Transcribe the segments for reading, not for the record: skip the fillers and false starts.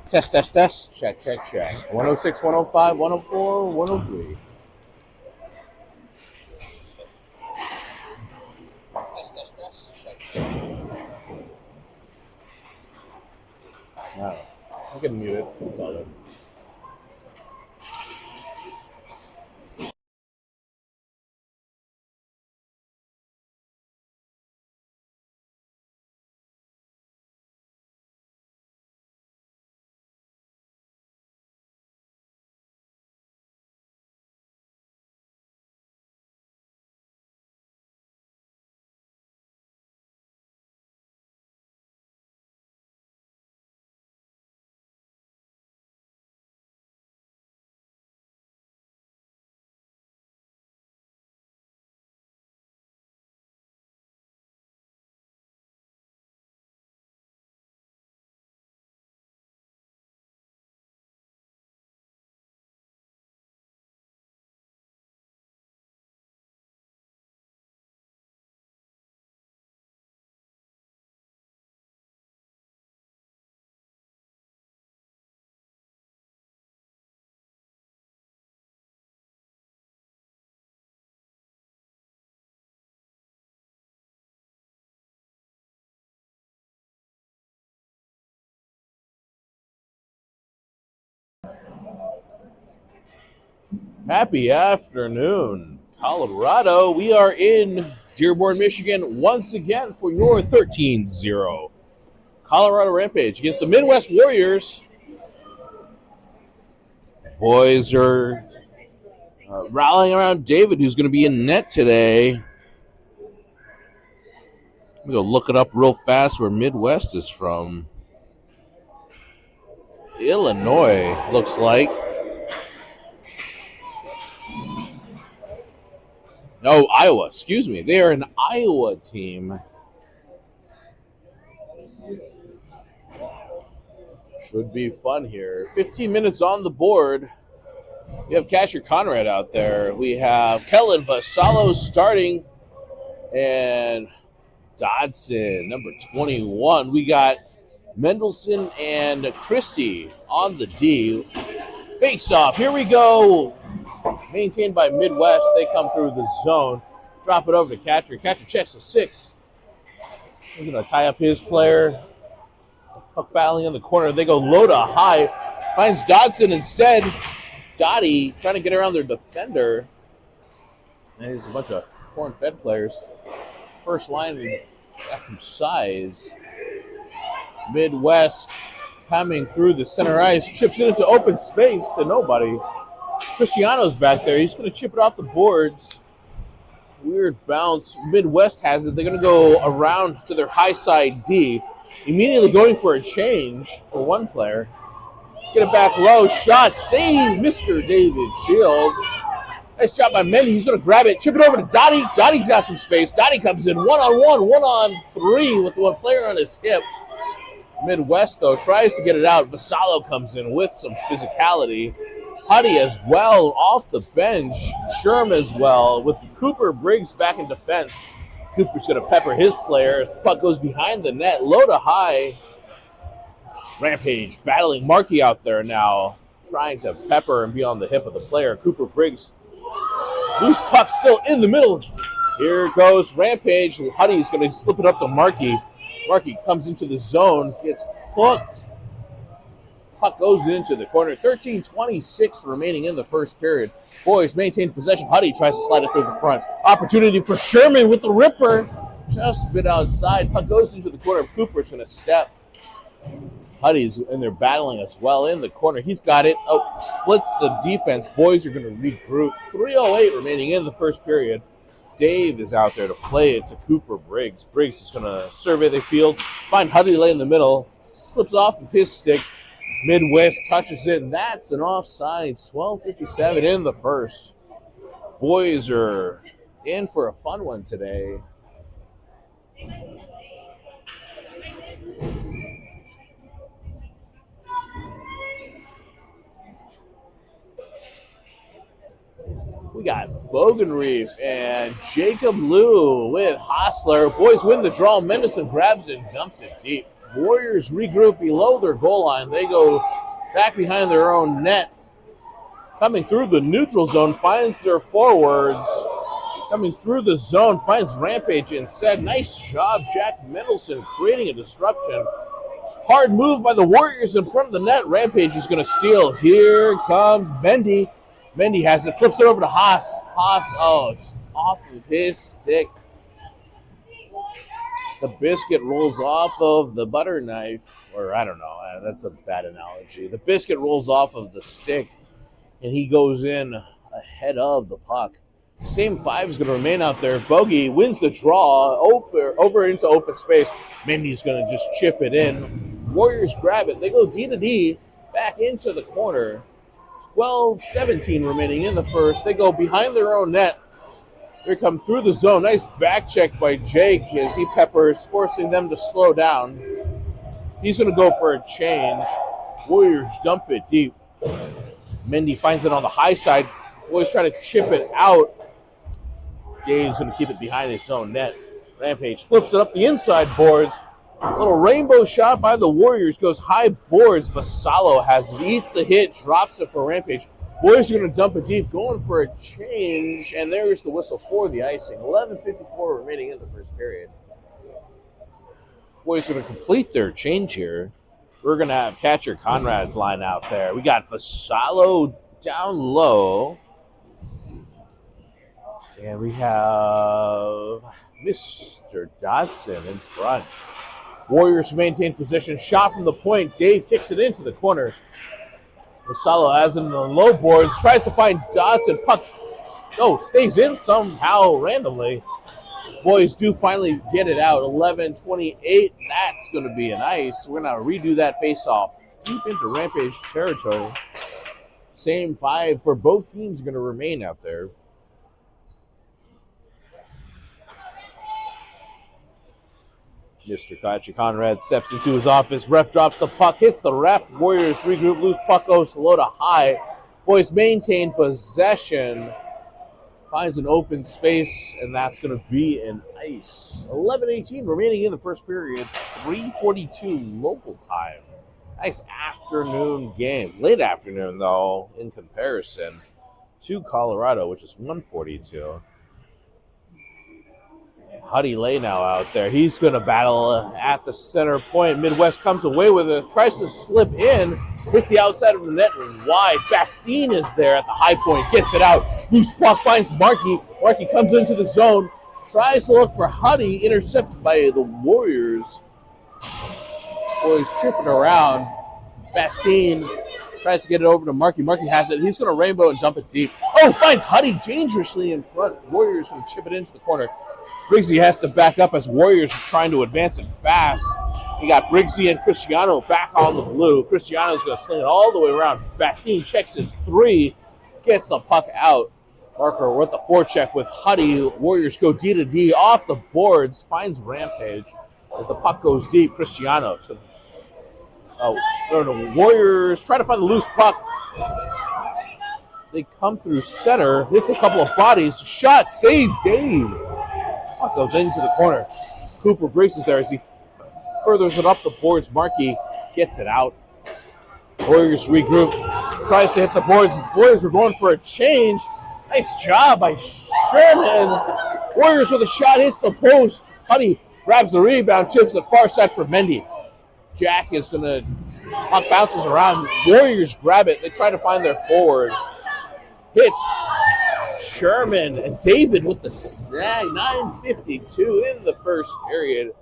Test, test, test. Check, check, check. 106, 105, 104, 103. Test, test, test. Check, check. All right. I'm getting muted. It's all good. Happy afternoon, Colorado. We are in Dearborn, Michigan once again for your 13-0 Colorado Rampage against the Midwest Warriors. Boys are rallying around David, who's going to be in net today. Let me go look it up real fast where Midwest is from. Illinois, looks like. Oh, Iowa, excuse me. They are an Iowa team. Should be fun here. 15 minutes on the board. We have Casher Conrad out there. We have Kellen Vassallo starting. And Dodson, number 21. We got Mendelson and Christie on the D. Face off. Here we go. Maintained by Midwest. They come through the zone. Drop it over to Catcher. Catcher checks a 6. He's going to tie up his player. Puck battling in the corner. They go low to high. Finds Dodson instead. Dottie trying to get around their defender. And there's a bunch of corn-fed players. First line, we got some size. Midwest coming through the center ice. Chips it into open space to nobody. Cristiano's back there. He's going to chip it off the boards. Weird bounce. Midwest has it. They're going to go around to their high side D. Immediately going for a change for one player. Get it back low. Shot. Save Mr. David Shields. Nice job by Mendy. He's going to grab it. Chip it over to Dottie. Dottie's got some space. Dottie comes in 1-on-1, 1-on-3 with one player on his hip. Midwest, though, tries to get it out. Vassallo comes in with some physicality. Huddy as well off the bench. Sherm as well with Cooper Briggs back in defense. Cooper's going to pepper his player as the puck goes behind the net. Low to high. Rampage battling Markey out there now. Trying to pepper and be on the hip of the player. Cooper Briggs. Loose puck still in the middle. Here goes Rampage. Huddy's going to slip it up to Markey. Markey comes into the zone. Gets hooked. Puck goes into the corner. 13:26 remaining in the first period. Boys maintain possession. Huddy tries to slide it through the front. Opportunity for Sherman with the ripper. Just a bit outside. Puck goes into the corner. Cooper's going to step. Huddy's in there battling as well in the corner. He's got it. Oh, splits the defense. Boys are going to regroup. 3:08 remaining in the first period. Dave is out there to play it to Cooper Briggs. Briggs is going to survey the field. Find Huddy lay in the middle. Slips off of his stick. Midwest touches it, and that's an offsides. 12:57 in the first. Boys are in for a fun one today. We got Bogenreef and Jacob Liu with Hostler. Boys win the draw. Mendelson grabs it and dumps it deep. Warriors regroup below their goal line. They go back behind their own net. Coming through the neutral zone, finds their forwards. Coming through the zone, finds Rampage instead. Nice job, Jack Mendelson, creating a disruption. Hard move by the Warriors in front of the net. Rampage is going to steal. Here comes Mendy. Mendy has it, flips it over to Haas. Haas, just off of his stick. The biscuit rolls off of the butter knife, or I don't know, that's a bad analogy. The biscuit rolls off of the stick, and he goes in ahead of the puck. Same five is going to remain out there. Bogey wins the draw, over into open space. Mendy's going to just chip it in. Warriors grab it. They go D to D, back into the corner. 12-17 remaining in the first. They go behind their own net. They come through the zone. Nice back check by Jake as he peppers, forcing them to slow down. He's going to go for a change. Warriors dump it deep. Mendy finds it on the high side. Boys try to chip it out. Dave's going to keep it behind his own net. Rampage flips it up the inside boards. A little rainbow shot by the Warriors. Goes high boards. Vassallo eats the hit, drops it for Rampage. Boys are going to dump it deep, going for a change. And there's the whistle for the icing. 11:54 remaining in the first period. Boys are going to complete their change here. We're going to have catcher Conrad's line out there. We got Vassallo down low. And we have Mr. Dodson in front. Warriors maintain position. Shot from the point. Dave kicks it into the corner. Vassallo has it in the low boards. Tries to find Dodson. Puck. Stays in somehow randomly. Boys do finally get it out. 11-28. That's going to be an ice. We're going to redo that face-off deep into Rampage territory. Same five for both teams going to remain out there. Mr. Kachi Conrad steps into his office. Ref drops the puck, hits the ref. Warriors regroup, loose puck goes low to high. Boys maintain possession. Finds an open space, and that's going to be an ice. 11:18 remaining in the first period. 3:42 local time. Nice afternoon game. Late afternoon, though, in comparison to Colorado, which is 1:42. Huddy Lay now out there. He's going to battle at the center point. Midwest comes away with it. Tries to slip in. Hits the outside of the net wide. Bastine is there at the high point. Gets it out. Loose puck finds Markey. Markey comes into the zone. Tries to look for Huddy. Intercepted by the Warriors. Boys tripping around. Bastine tries to get it over to Markey. Markey has it. He's going to rainbow and dump it deep. Finds Huddy dangerously in front. Warriors going to chip it into the corner. Briggsy has to back up as Warriors are trying to advance it fast. You got Briggsy and Cristiano back on the blue. Cristiano's going to sling it all the way around. Bastine checks his three. Gets the puck out. Marker with the forecheck with Huddy. Warriors go D to D off the boards. Finds Rampage. As the puck goes deep, Cristiano. Warriors try to find the loose puck. They come through center. Hits a couple of bodies. Shot. Save Dave. Puck goes into the corner. Cooper braces there as he furthers it up the boards. Markey gets it out. Warriors regroup. Tries to hit the boards. Warriors are going for a change. Nice job by Sherman. Warriors with a shot. Hits the post. Huddy grabs the rebound. Chips it far side for Mendy. Jack is going to... Puck bounces around. Warriors grab it. They try to find their forward. Hits Sherman and David with the snag. 9:52 in the first period.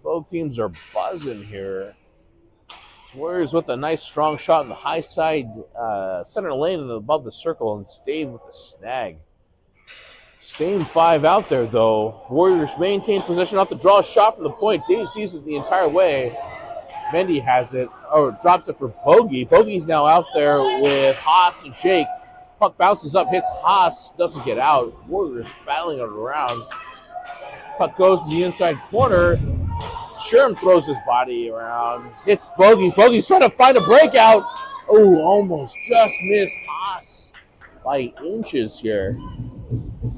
Both teams are buzzing here. Warriors with a nice strong shot in the high side center lane and above the circle, and it's Dave with the snag. Same five out there, though. Warriors maintain possession off the draw. Shot from the point. Dave sees it the entire way. Mendy has it, drops it for Bogey. Bogey's now out there with Haas and Jake. Puck bounces up, hits Haas, doesn't get out. Warriors battling it around. Puck goes to the inside corner. Sherm throws his body around. Hits Bogey. Bogey's trying to find a breakout. Almost just missed Haas by inches here.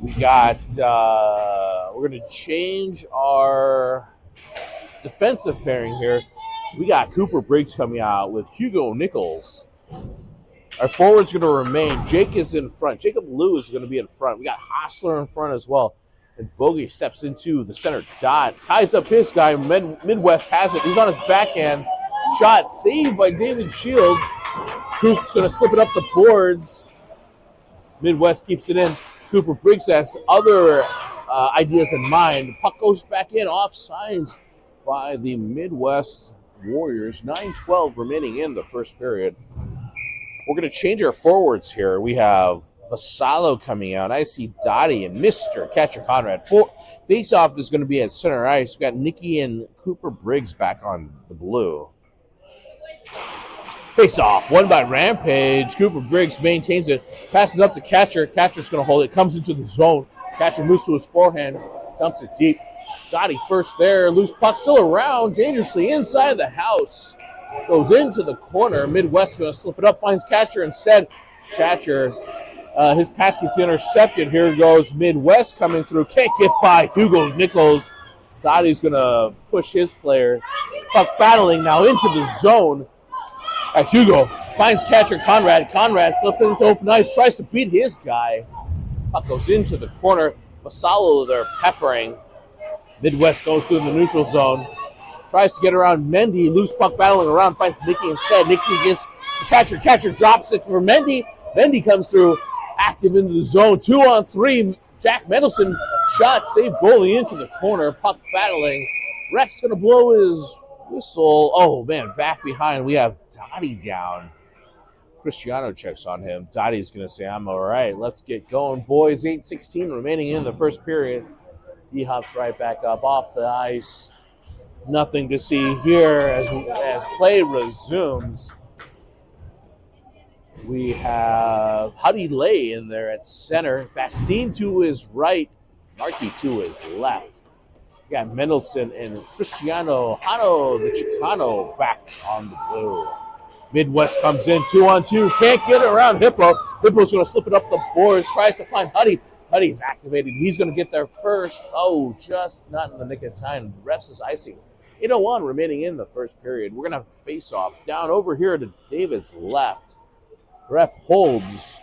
We got, we're going to change our defensive pairing here. We got Cooper Briggs coming out with Hugo Nichols. Our forwards going to remain. Jake is in front. Jacob Liu is going to be in front. We got Hostler in front as well. And Bogey steps into the center dot. Ties up his guy. Midwest has it. He's on his backhand. Shot saved by David Shields. Coop's going to slip it up the boards. Midwest keeps it in. Cooper Briggs has other ideas in mind. Puck goes back in. Offsides by the Midwest Warriors. 9:12 remaining in the first period. We're going to change our forwards here. We have Vassallo coming out. I see Dottie and Mr. Catcher Conrad. Face-off is going to be at center ice. We got Nikki and Cooper Briggs back on the blue. Face-off, won by Rampage. Cooper Briggs maintains it. Passes up to Catcher. Catcher's going to hold it. Comes into the zone. Catcher moves to his forehand. Dumps it deep. Dottie first there. Loose puck still around. Dangerously inside the house. Goes into the corner. Midwest going to slip it up. Finds Catcher instead. Catcher, his pass gets intercepted. Here goes Midwest coming through. Can't get by Hugo Nichols. Dottie's going to push his player. Puck battling now into the zone. Hugo finds Catcher Conrad. Conrad slips into open ice. Tries to beat his guy. Puck goes into the corner. Vassallo there peppering. Midwest goes through the neutral zone. Tries to get around Mendy. Loose puck battling around. Finds Nicky instead. Nicky gets to Catcher. Catcher drops it for Mendy. Mendy comes through. Active into the zone. 2-on-3. Jack Mendelson. Shot. Saved goalie into the corner. Puck battling. Ref's going to blow his whistle. Oh, man. Back behind. We have Dottie down. Cristiano checks on him. Dottie's going to say, I'm all right. Let's get going, boys. 8:16 remaining in the first period. He hops right back up off the ice. Nothing to see here as play resumes. We have Huddy Lay in there at center. Bastine to his right. Markey to his left. We got Mendelson and Cristiano Hano, the Chicano, back on the blue. Midwest comes in 2-on-2. Can't get it around Hippo. Hippo's going to slip it up the boards. Tries to find Huddy. Huddy's activated. He's going to get there first. Oh, just not in the nick of time. The refs is icing. 8:01 remaining in the first period. We're going to have a face-off down over here to David's left. Ref holds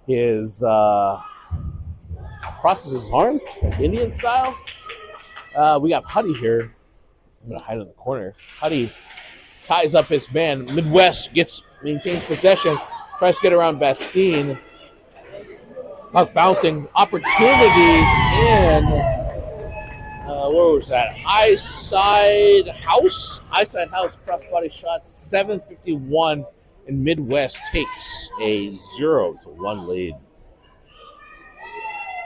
his, crosses his arm, Indian style. We got Huddy here. I'm going to hide in the corner. Huddy ties up his man. Midwest maintains possession. Tries to get around Bastine. Puck bouncing. Opportunities in... where was that? High side house, crossbody shot, 7:51, and Midwest takes a 0-1 lead.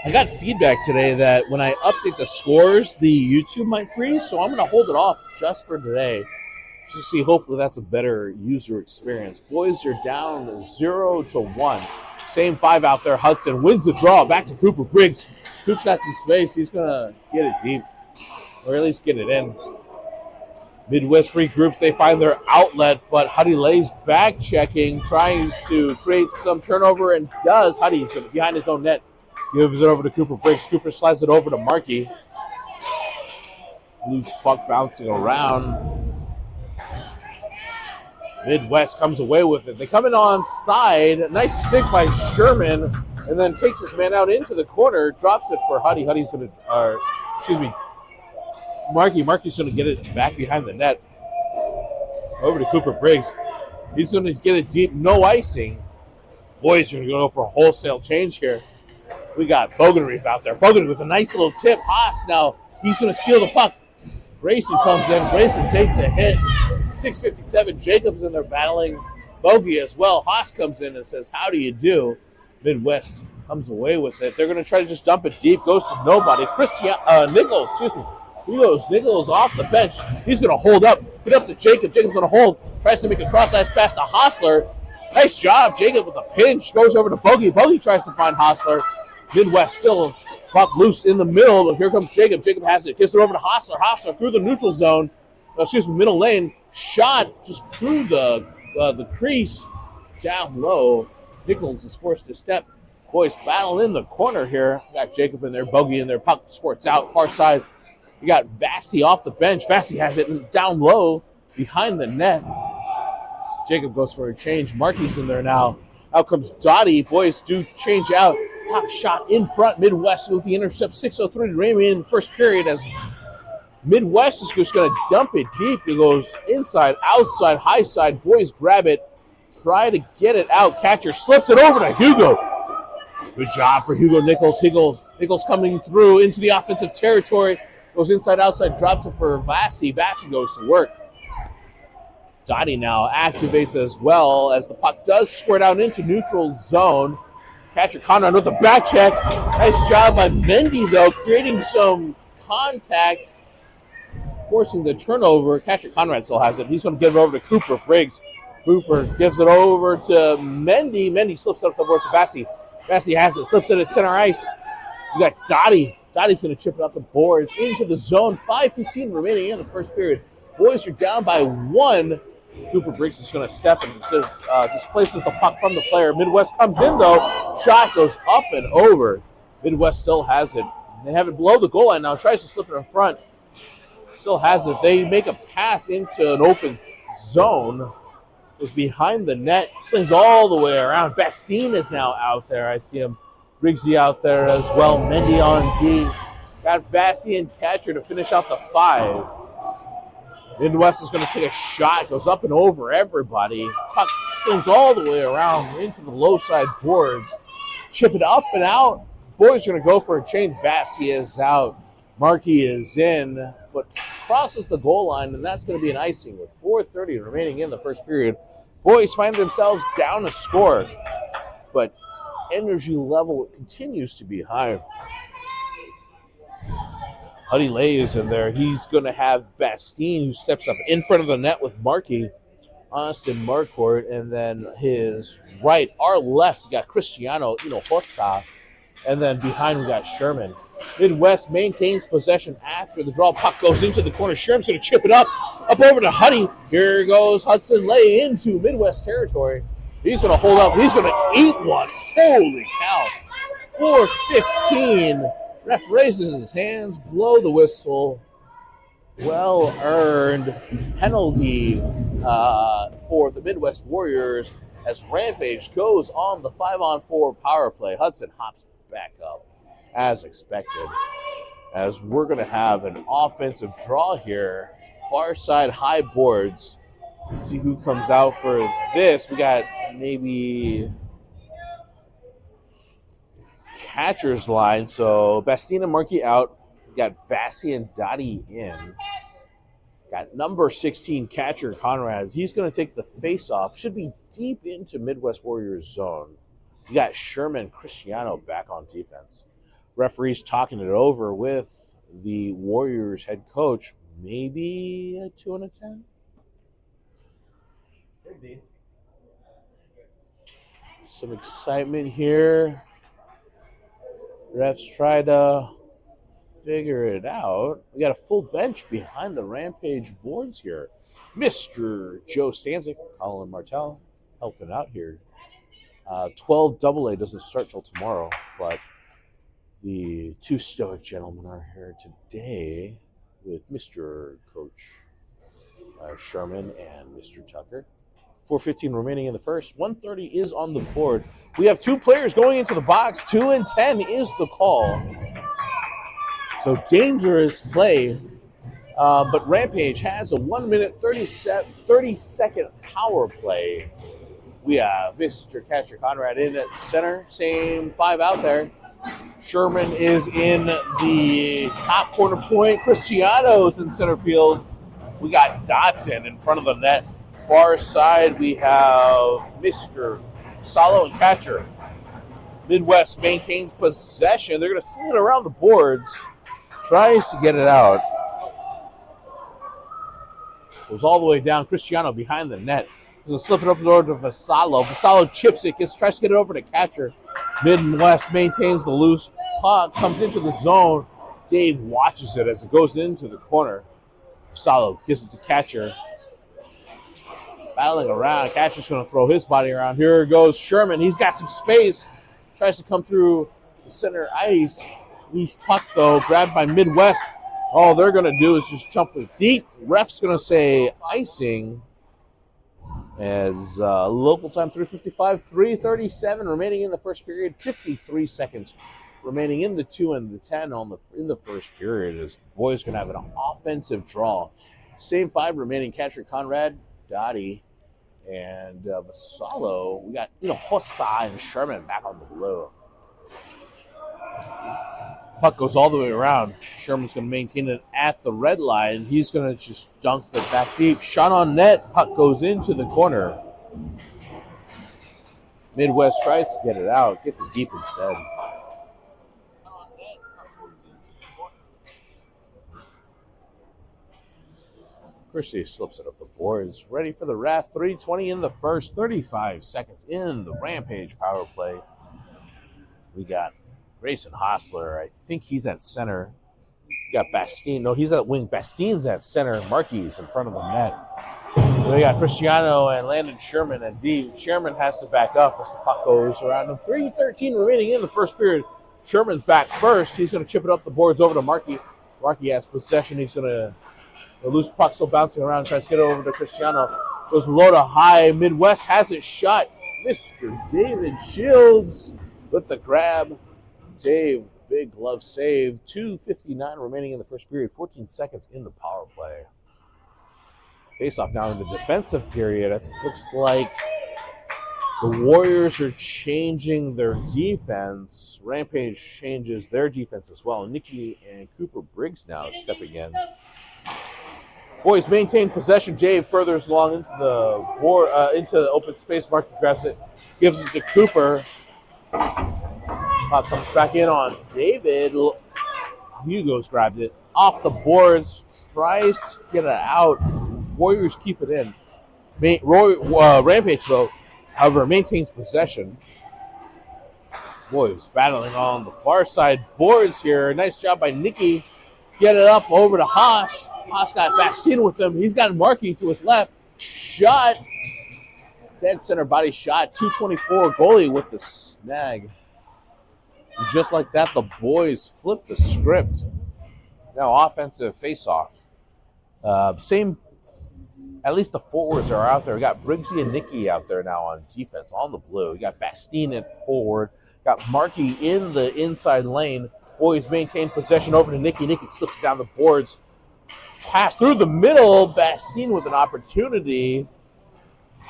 I got feedback today that when I update the scores, the YouTube might freeze, so I'm going to hold it off just for today. Just to see, hopefully that's a better user experience. Boys are down 0-1. Same five out there. Hudson wins the draw. Back to Cooper Briggs. Coop's got some space. He's going to get it deep, or at least get it in. Midwest regroups. They find their outlet, but Huddy Lay's back checking, trying to create some turnover, and does. Huddy's behind his own net. Gives it over to Cooper Briggs. Cooper slides it over to Markey. Loose puck bouncing around. Midwest comes away with it. They come in on side. Nice stick by Sherman, and then takes his man out into the corner, drops it for Huddy. Huddy's going to, Markey. Markey's going to get it back behind the net. Over to Cooper Briggs. He's going to get it deep. No icing. Boys are going to go for a wholesale change here. We got Bogenreef out there. Bogenreef with a nice little tip. Haas now, he's going to steal the puck. Grayson comes in. Grayson takes a hit. 6:57. Jacobs in there battling Bogey as well. Haas comes in and says, how do you do? Midwest comes away with it. They're going to try to just dump it deep. Goes to nobody. Nichols off the bench. He's going to hold up. Get up to Jacob. Jacob's going to hold. Tries to make a cross-ice pass to Hostler. Nice job. Jacob with a pinch. Goes over to Bogey. Bogey tries to find Hostler. Midwest still puck loose in the middle. But here comes Jacob. Jacob has it. Gets it over to Hostler. Hostler through the neutral zone. Middle lane. Shot just through the crease. Down low. Nichols is forced to step. Boys battle in the corner here. Got Jacob in there. Bogey in there. Puck squirts out. Far side. We got Vassy off the bench. Vassy has it down low. behind the net. Jacob goes for a change. Markey's in there now. Out comes Dottie. Boys do change out. Puck shot in front. Midwest with the intercept. 6:03 remaining in the first period as Midwest is just going to dump it deep. It goes inside, outside, high side. Boys grab it. Try to get it out. Catcher slips it over to Hugo. Good job for Hugo Nichols. Nichols coming through into the offensive territory. Goes inside, outside, drops it for Vasi. Vasi goes to work. Dottie now activates as well as the puck does squirt out into neutral zone. Catcher Conrad with the back check. Nice job by Mendy, though, creating some contact, forcing the turnover. Catcher Conrad still has it. He's going to give it over to Cooper Briggs. Cooper gives it over to Mendy. Mendy slips up the boards to Vasi. Vasi has it, slips it at center ice. You got Dottie. Dottie's going to chip it up the boards into the zone. 5:15 remaining in the first period. Boys are down by 1. Cooper Briggs is going to step and displaces the puck from the player. Midwest comes in, though. Shot goes up and over. Midwest still has it. They have it below the goal line now. Tries to slip it in front. Still has it. They make a pass into an open zone. Goes behind the net. Slings all the way around. Bastine is now out there. I see him. Briggsy out there as well. Mendy on D. Got Vasi and Catcher to finish out the 5. Midwest is going to take a shot, goes up and over everybody. Puck swings all the way around into the low side boards. Chip it up and out. Boys are going to go for a change. Vasi is out. Markey is in, but crosses the goal line, and that's going to be an icing with 4:30 remaining in the first period. Boys find themselves down a score, but energy level continues to be high. Huddy Lay is in there. He's going to have Bastine, who steps up in front of the net with Markey, Austin Marcourt, and then his right, our left, we got Cristiano Hinojosa, and then behind we got Sherman. Midwest maintains possession after the draw. Puck goes into the corner. Sherman's going to chip it up over to Huddy. Here goes Hudson Lay into Midwest territory. He's going to hold up. He's going to eat one. Holy cow. 4:15. Ref raises his hands, blow the whistle. Well-earned penalty for the Midwest Warriors as Rampage goes on the 5-on-4 power play. Hudson hops back up as expected, as we're going to have an offensive draw here. Far side high boards. Let's see who comes out for this. We got maybe catcher's line. So Bastine and Markey out. We got Vasi and Dottie in. Got number 16 catcher Conrad. He's going to take the face-off. Should be deep into Midwest Warriors zone. You got Sherman Cristiano back on defense. Referees talking it over with the Warriors head coach. Maybe a 2 and a 10? Could be. Some excitement here. Refs try to figure it out. We got a full bench behind the Rampage boards here. Mr. Joe Stanzik, Colin Martell helping out here. 12 AA doesn't start till tomorrow, but the two stoic gentlemen are here today with Mr. Coach Sherman and Mr. Tucker. 4:15 remaining in the first. 1:30 is on the board. We have two players going into the box. 2 and 10 is the call. So dangerous play. But Rampage has a 1-minute, 30-second power play. We have Mr. Catcher Conrad in at center. Same 5 out there. Sherman is in the top corner point. Cristiano's in center field. We got Dotson in front of the net. Far side, we have Mr. Salo and catcher. Midwest maintains possession. They're going to sling it around the boards. Tries to get it out. Goes all the way down. Cristiano behind the net. He's slip it up the over to Vassallo. Vassallo chips it. Tries to get it over to catcher. Midwest maintains the loose puck. Comes into the zone. Dave watches it as it goes into the corner. Vassallo gives it to catcher. Battling around. Catcher's going to throw his body around. Here goes Sherman. He's got some space. Tries to come through the center ice. Loose puck, though. Grabbed by Midwest. All they're going to do is just jump it deep. Ref's going to say icing as local time 3:55, 3:37 remaining in the first period, 53 seconds remaining in the 2 and the 10 in the first period. As boys going to have an offensive draw. Same 5 remaining. Catcher Conrad, Dottie, and Vassallo. We got Hossa and Sherman back on the blue. Puck goes all the way around. Sherman's going to maintain it at the red line. He's going to just dunk it back deep. Shot on net. Puck goes into the corner. Midwest tries to get it out. Gets it deep instead. Christie slips it up the boards. Ready for the wrath. 3:20 in the first. 35 seconds in the Rampage power play. We got Grayson Hostler, I think he's at center. We got Bastine. No, he's at wing. Bastine's at center. Marquis in front of the net. We got Cristiano and Landon Sherman at D. Sherman has to back up as the puck goes around him. 3:13 remaining in the first period. Sherman's back first. He's going to chip it up the boards over to Marquis. Marquis has possession. He's going to the loose puck still bouncing around. Tries to get it over to Cristiano. Goes low to high. Midwest has it shot. Mr. David Shields with the grab. Dave, big glove save. 2:59 remaining in the first period. 14 seconds in the power play. Face-off now in the defensive period. It looks like the Warriors are changing their defense. Rampage changes their defense as well. Nicky and Cooper Briggs now stepping in. Boys maintain possession. Dave furthers along into the board, into the open space. Marky grabs it, gives it to Cooper. Puck comes back in on David. Hugo's grabbed it off the boards. Tries to get it out. Warriors keep it in. Rampage, though, however, maintains possession. Boys battling on the far side boards here. Nice job by Nicky. Get it up over to Haas. Haas got Bastine with him. He's got Markey to his left. Shot. Dead center body shot. 224 goalie with the snag. And just like that, the boys flip the script. Now offensive face-off. Same, at least the forwards are out there. We got Briggsy and Nicky out there now on defense on the blue. We got Bastine at forward. Got Markey in the inside lane. Boys maintain possession over to Nicky. Nicky slips down the boards. Pass through the middle. Bastine with an opportunity.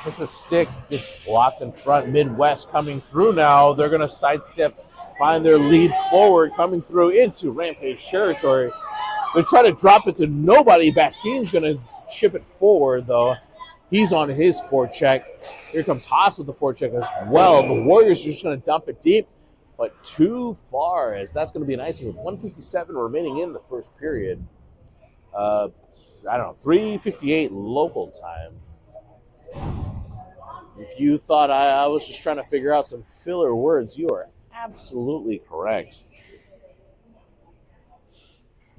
Hits a stick. Gets blocked in front. Midwest coming through now. They're going to sidestep, find their lead forward, coming through into Rampage territory. They try to drop it to nobody. Bastine's going to chip it forward, though. He's on his forecheck. Here comes Haas with the forecheck as well. The Warriors are just going to dump it deep, but too far, as that's going to be an icing with 1:57 remaining in the first period. 3:58 local time. If you thought I was just trying to figure out some filler words, you are absolutely correct.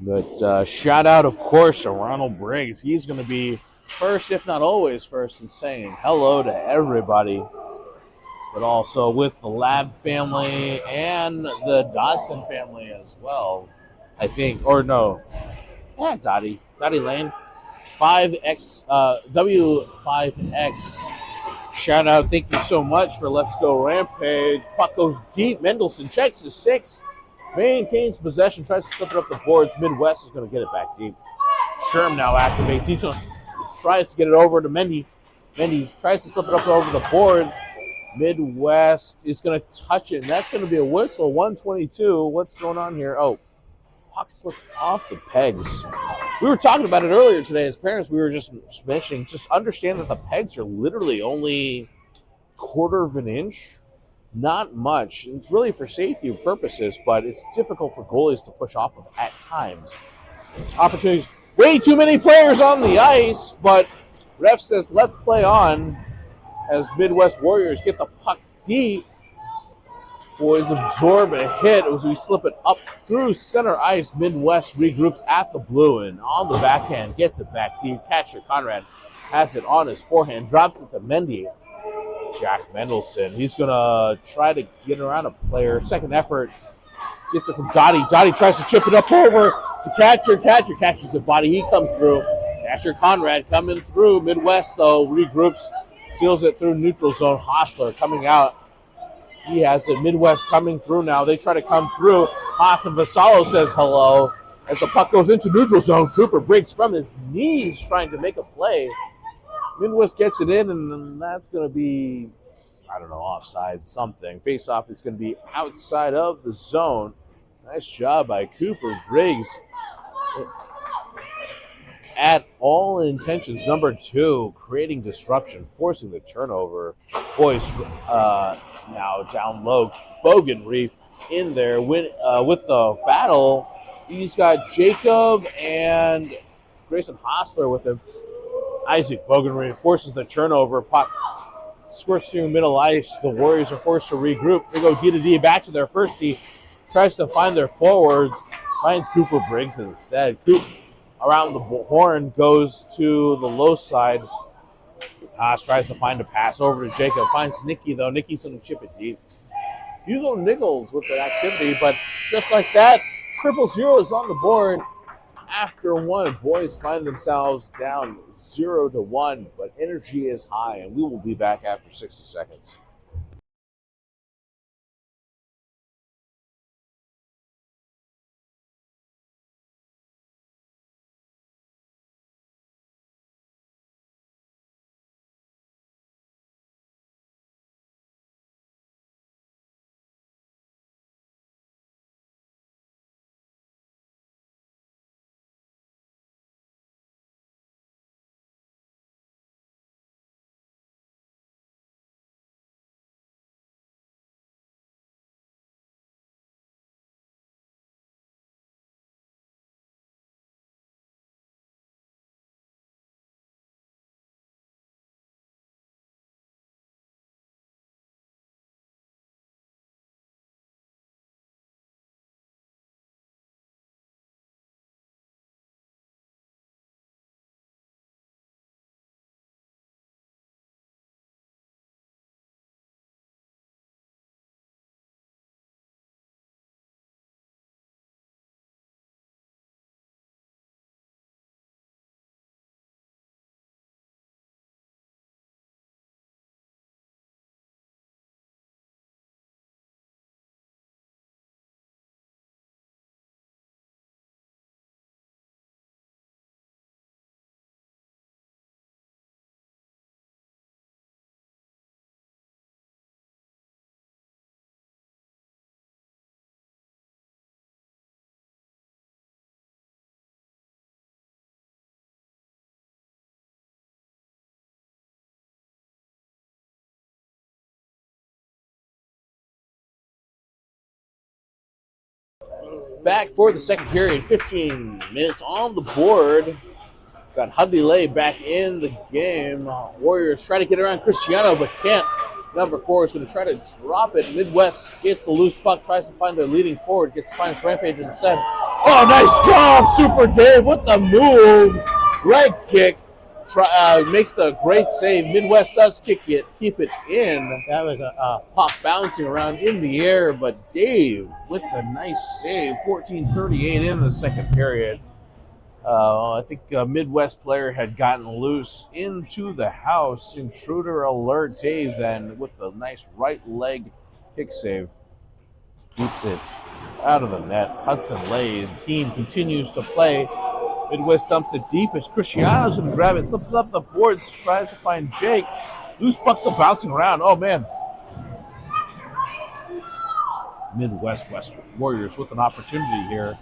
But shout out, of course, to Ronald Briggs. He's going to be first, if not always first, in saying hello to everybody. But also with the Lab family and the Dodson family as well, I think. Or no. Yeah, Dottie Lane. 5X, W5X. Shout out, thank you so much for Let's Go Rampage. Puck goes deep. Mendelson checks his 6. Maintains possession, tries to slip it up the boards. Midwest is going to get it back deep. Sherm now activates. He just tries to get it over to Mendy. Mendy tries to slip it up over the boards. Midwest is going to touch it, and that's going to be a whistle. 122. What's going on here? Oh, puck slips off the pegs. We were talking about it earlier today as parents. We were just mentioning, just understand that the pegs are literally only quarter of an inch. Not much. It's really for safety purposes, but it's difficult for goalies to push off of at times. Opportunities. Way too many players on the ice, but ref says let's play on as Midwest Warriors get the puck deep. Boys absorb a hit as we slip it up through center ice. Midwest regroups at the blue and on the backhand gets it back deep. Catcher Conrad has it on his forehand, drops it to Mendy. Jack Mendelson, he's going to try to get around a player. Second effort Gets it from Dottie. Dottie tries to chip it up over to Catcher. Catcher catches the body. He comes through. Asher Conrad coming through. Midwest, though, regroups. Seals it through neutral zone. Hostler coming out. He has it. Midwest coming through now. They try to come through. Haas and Vassallo says hello. As the puck goes into neutral zone, Cooper breaks from his knees trying to make a play. Midwest gets it in, and that's going to be, I don't know, offside something. Face-off is going to be outside of the zone. Nice job by Cooper Briggs. At all intentions, number 2, creating disruption, forcing the turnover. Boys now down low. Bogan Reef in there with the battle. He's got Jacob and Grayson Hostler with him. Isaac Bogan forces the turnover. Puck squirts through middle ice. The Warriors are forced to regroup. They go D to D back to their first D. Tries to find their forwards. Finds Cooper Briggs instead. Coop around the horn goes to the low side. Haas tries to find a pass over to Jacob. Finds Nicky, though. Nicky's going to chip it deep. Hugo Nichols with the activity, but just like that, 0-0 is on the board. After one, boys find themselves down 0-1, but energy is high, and we will be back after 60 seconds. Back for the second period, 15 minutes on the board. Got Hudley Lay back in the game. Warriors try to get around Cristiano, but can't. Number 4 is going to try to drop it. Midwest gets the loose puck, tries to find their leading forward, gets to find Rampage instead. Oh, nice job, Super Dave with the move. Leg kick. Makes the great save. Midwest does keep it in. That was a puck bouncing around in the air, but Dave with a nice save. 14:38 in the second period. I think a Midwest player had gotten loose into the house. Intruder alert. Dave then with the nice right leg kick save keeps it out of the net. Hudson Lay's team continues to play. Midwest dumps it deep as Cristiano's going to grab it, slips it up the boards, tries to find Jake. Loose puck still bouncing around. Oh, man. Midwest Warriors with an opportunity here.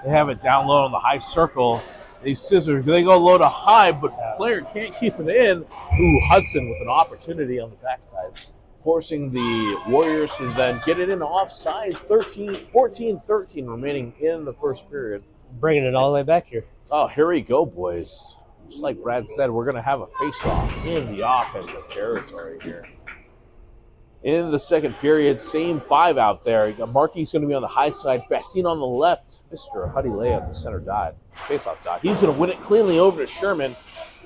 They have it down low on the high circle. They scissor. They go low to high, but player can't keep it in. Ooh, Hudson with an opportunity on the backside, forcing the Warriors to then get it in offside. 14-13 remaining in the first period. Bringing it all the way back here. Oh, here we go, boys. Just like Brad said, we're going to have a face-off in the offensive territory here. In the second period, same 5 out there. Markey's going to be on the high side. Bastine on the left. Mr. Huddy Lay at the center dot. Face-off dot. He's going to win it cleanly over to Sherman.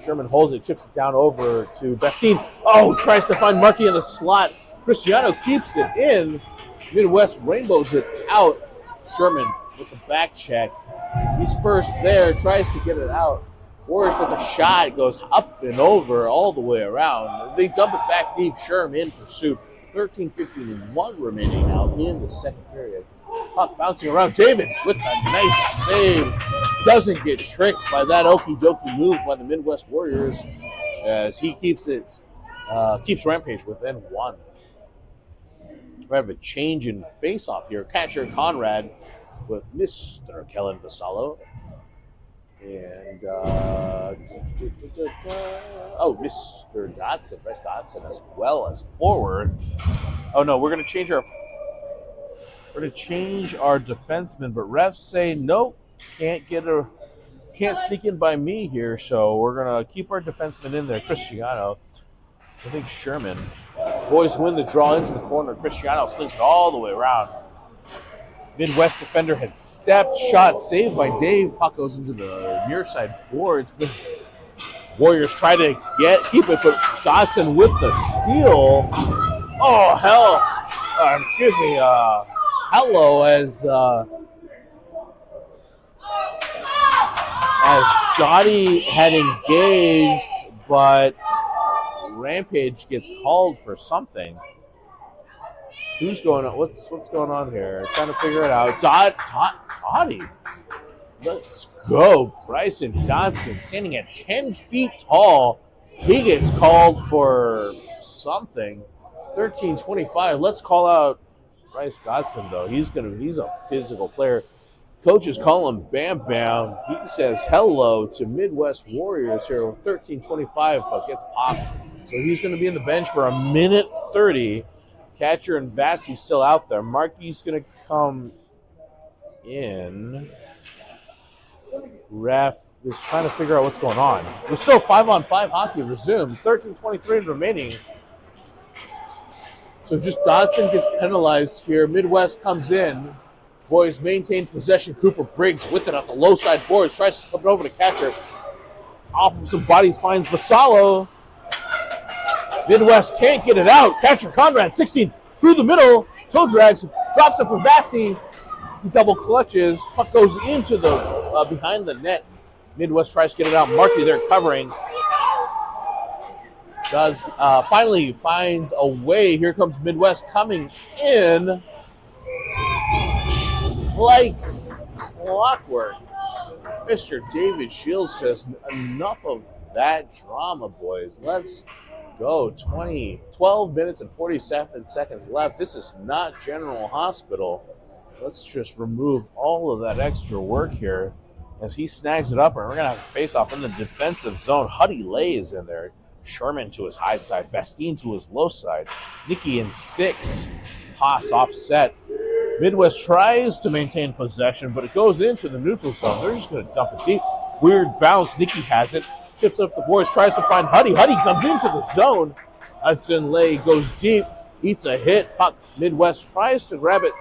Sherman holds it, chips it down over to Bastine. Oh, tries to find Markey in the slot. Cristiano keeps it in. Midwest rainbows it out. Sherman with the back check. He's first there, tries to get it out. Warriors with a shot, goes up and over all the way around. They dump it back deep. Sherman in pursuit. 13:51 remaining now in the second period. Puck bouncing around. David with a nice save. Doesn't get tricked by that okie dokie move by the Midwest Warriors as he keeps Rampage within one. We have a change in face-off here. Catcher Conrad with Mr. Kellen Vassallo. And, Mr. Dotson, Bryce Dotson, as well as forward. Oh, no, we're going to change our defenseman, but refs say, nope, can't sneak in by me here, so we're going to keep our defenseman in there, Cristiano. I think Sherman. Boys win the draw into the corner. Cristiano slings it all the way around. Midwest defender had stepped, shot saved by Dave. Puck goes into the near side boards. Warriors try to keep it, but Dotson with the steal. Oh, hell. Hello as Dottie had engaged, but Rampage gets called for something. Who's going on? What's going on here? Trying to figure it out. Dottie. Let's go. Bryson Dotson standing at 10 feet tall. He gets called for something. 13:25. Let's call out Bryce Dotson, though. He's a physical player. Coaches call him Bam Bam. He says hello to Midwest Warriors here with 13:25, but gets popped. So he's going to be in the bench for 1:30. Catcher and Vassie still out there. Markey's going to come in. Ref is trying to figure out what's going on. We're still 5-on-5 hockey resumes. 13:23 remaining. So just Dotson gets penalized here. Midwest comes in. Boys maintain possession. Cooper Briggs with it at the low side boards. Tries to slip it over to catcher. Off of some bodies finds Vassallo. Midwest can't get it out. Catcher Conrad, 16, through the middle. Toe drags, drops it for Vassie. He double clutches. Puck goes into the behind the net. Midwest tries to get it out. Markey there covering. Finally finds a way. Here comes Midwest coming in like clockwork. Mr. David Shields says, enough of that drama, boys. Let's go. 12 minutes and 47 seconds left. This is not General Hospital. Let's just remove all of that extra work here as he snags it up, and we're going to have a face-off in the defensive zone. Huddy Lay is in there. Sherman to his high side. Bastine to his low side. Nicky in 6. Haas offset. Midwest tries to maintain possession, but it goes into the neutral zone. They're just going to dump it deep. Weird bounce. Nicky has it. Tips up the boards. Tries to find Huddy. Huddy comes into the zone. Hudson Lay goes deep. Eats a hit. Puck. Midwest tries to grab it.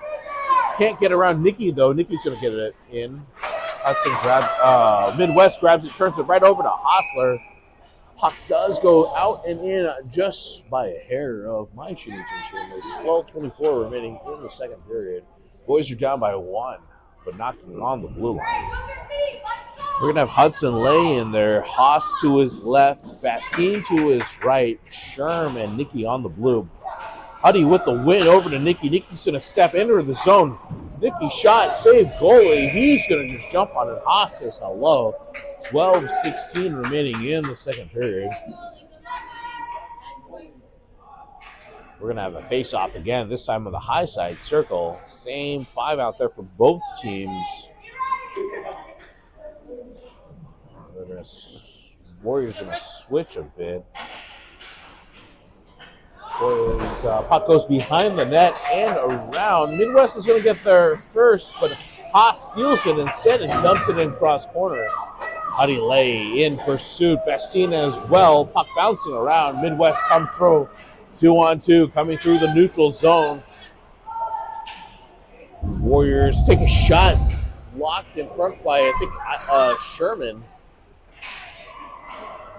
Can't get around Nicky, though. Nicky's going to get it in. Midwest grabs it, turns it right over to Hostler. Puck does go out and in just by a hair of my chinny chin chin. There's 12:24 remaining in the second period. Boys are down by 1, but knocking on the blue line. We're going to have Hudson Lay in there. Haas to his left. Bastine to his right. Sherm and Nicky on the blue. Huddy with the win over to Nicky. Nicky's going to step into the zone. Nicky shot, save goalie. He's going to just jump on it. Haas says hello. 12:16 remaining in the second period. We're going to have a face-off again, this time on the high side circle. Same 5 out there for both teams. Warriors going to switch a bit. Puck goes behind the net and around. Midwest is going to get there first, but Haas steals it instead and dumps it in cross corner. Huddy Lay in pursuit. Bastine as well. Puck bouncing around. Midwest comes through. 2-on-2 coming through the neutral zone. Warriors take a shot. Locked in front by, I think, Sherman.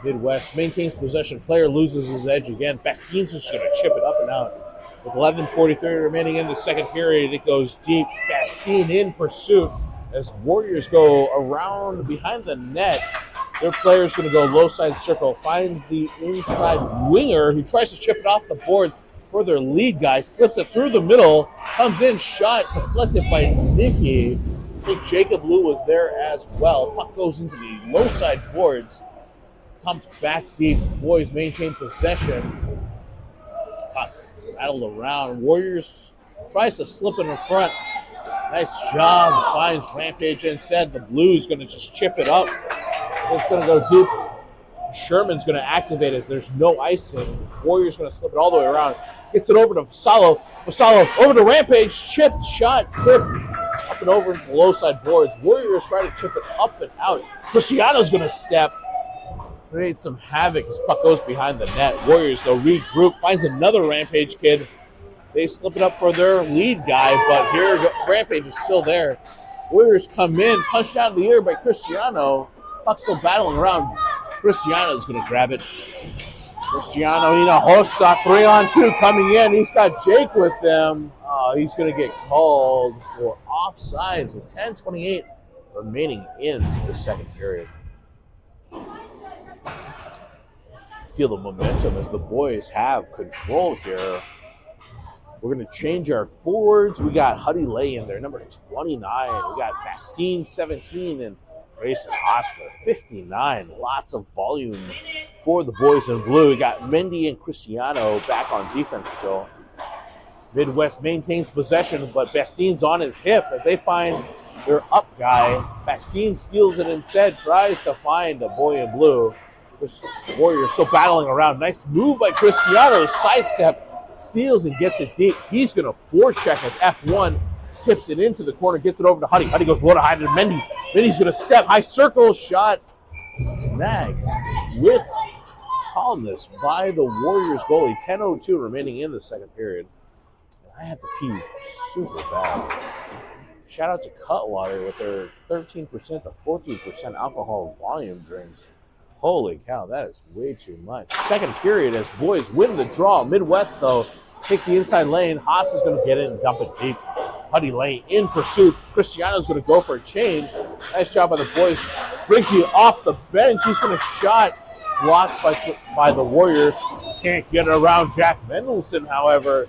Midwest maintains possession. Player loses his edge again. Bastine's just going to chip it up and out. With 11:43 remaining in the second period, it goes deep. Bastine in pursuit as Warriors go around behind the net. Their player's going to go low side circle, finds the inside winger who tries to chip it off the boards for their lead guy, slips it through the middle, comes in, shot deflected by Nicky. I think Jacob Lou was there as well. Puck goes into the low side boards, pumped back deep. Boys maintain possession. Puck rattled around. Warriors tries to slip in front. Nice job. Finds Rampage instead. The Blues going to just chip it up. It's going to go deep. Sherman's going to activate as there's no icing. Warriors going to slip it all the way around. Gets it over to Vassallo. Vassallo over to Rampage. Chipped, shot, tipped. Up and over into the low side boards. Warriors try to chip it up and out. Cristiano's going to step. Create some havoc as puck goes behind the net. Warriors, though, regroup. Finds another Rampage kid. They slip it up for their lead guy, but here Rampage is still there. Warriors come in, punched out of the air by Cristiano. Puck's still battling around. Cristiano's going to grab it. Cristiano Hinojosa, 3-on-2 coming in. He's got Jake with them. He's going to get called for offsides with 10:28 remaining in the second period. Feel the momentum as the boys have control here. We're going to change our forwards. We got Huddy Lay in there, number 29. We got Bastine, 17, and Grayson Osler, 59. Lots of volume for the boys in blue. We got Mendy and Cristiano back on defense still. Midwest maintains possession, but Bastine's on his hip as they find their up guy. Bastine steals it instead, tries to find a boy in blue. The Warriors still battling around. Nice move by Cristiano. Sidestep, steals and gets it deep. He's going to forecheck as F1 tips it into the corner, gets it over to Huddy. Huddy goes low to high to Mendy. Mendy's going to step, high circle, shot, snag with calmness by the Warriors goalie. 10:02 remaining in the second period. I have to pee super bad. Shout out to Cutwater with their 13% to 14% alcohol volume drinks. Holy cow, that is way too much. Second period as boys win the draw. Midwest, though, takes the inside lane. Haas is going to get in and dump it deep. Huddy Lane in pursuit. Cristiano's going to go for a change. Nice job by the boys. Briggsy off the bench. He's going to shot. Blocked by the Warriors. Can't get it around Jack Mendelson, however.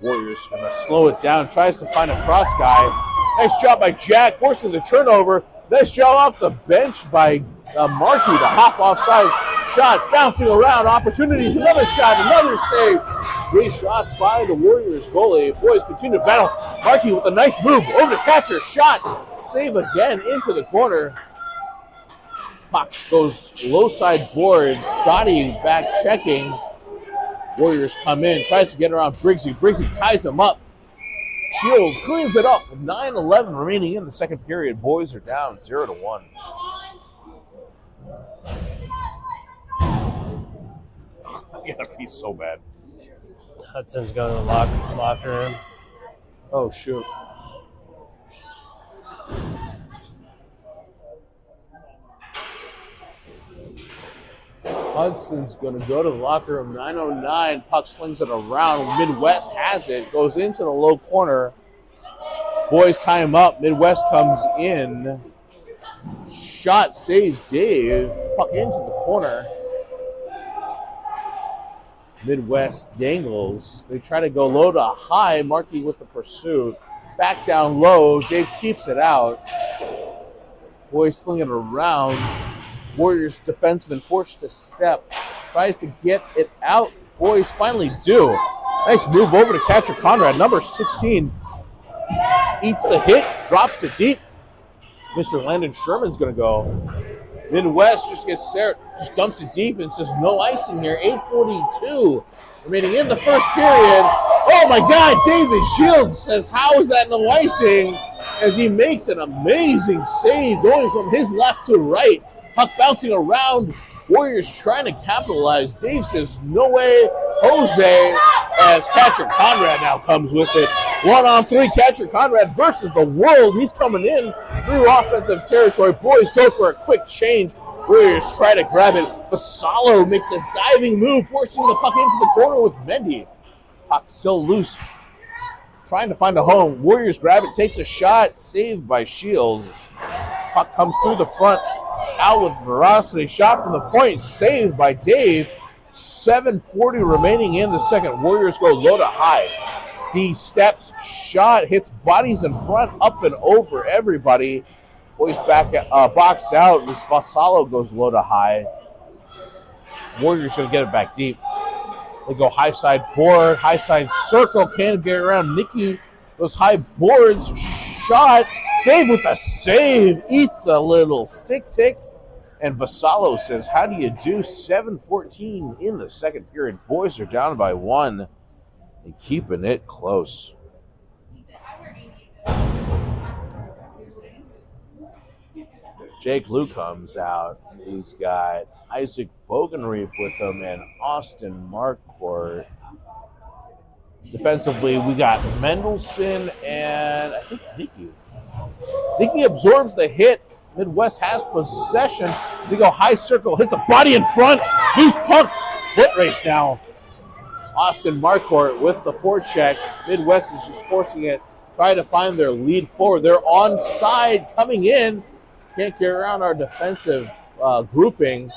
Warriors going to slow it down. Tries to find a cross guy. Nice job by Jack, forcing the turnover. Nice job off the bench by Markey to hop offside. Shot bouncing around. Opportunities. Another shot. Another save. 3 shots by the Warriors goalie. Boys continue to battle. Markey with a nice move. Over to catcher. Shot. Save again into the corner. Puck goes low side boards. Dottie back checking. Warriors come in. Tries to get around Briggsy. Briggsy ties him up. Shields cleans it up with 9:11 remaining in the second period. Boys are down 0-1. I gotta pee so bad. Hudson's going to the locker room. Oh, shoot. Hudson's going to go to the locker room. 9:09. Puck slings it around. Midwest has it. Goes into the low corner. Boys tie him up. Midwest comes in. Shot saved Dave. Puck into the corner. Midwest dangles. They try to go low to high. Markey with the pursuit. Back down low. Dave keeps it out. Boys sling it around. Warriors defenseman forced to step. Tries to get it out. Boys finally do. Nice move over to catcher Conrad. Number 16 eats the hit. Drops it deep. Mr. Landon Sherman's going to go. Midwest just gets there, just dumps it deep and says no icing here. 8:42 remaining in the first period. Oh my God, David Shields says, how is that no icing? As he makes an amazing save going from his left to right. Puck bouncing around. Warriors trying to capitalize. Dave says, no way, Jose, as catcher Conrad now comes with it. 1-on-3, catcher Conrad versus the world. He's coming in through offensive territory. Boys go for a quick change. Warriors try to grab it. Vassallo make the diving move, forcing the puck into the corner with Mendy. Puck still loose. Trying to find a home. Warriors grab it, takes a shot, saved by Shields. Puck comes through the front, out with velocity. Shot from the point, saved by Dave. 7:40 remaining in the second. Warriors go low to high. D steps, shot, hits bodies in front, up and over everybody. Boys back, box out. This Vassallo goes low to high. Warriors going to get it back deep. They go high side board, high side circle, can't get around Nikki. Those high boards, shot. Dave with a save, eats a little stick tick. And Vassallo says, how do you do? 7:14 in the second period. Boys are down by 1 and keeping it close. Jake Lou comes out. He's got Isaac Bogenreef with him and Austin Marquardt. Defensively, we got Mendelson and I think Nicky. Nicky absorbs the hit. Midwest has possession. They go high circle, hits a body in front. Loose puck. Foot race now. Austin Marquardt with the forecheck. Midwest is just forcing it. Try to find their lead forward. They're onside coming in. Can't get around our defensive grouping.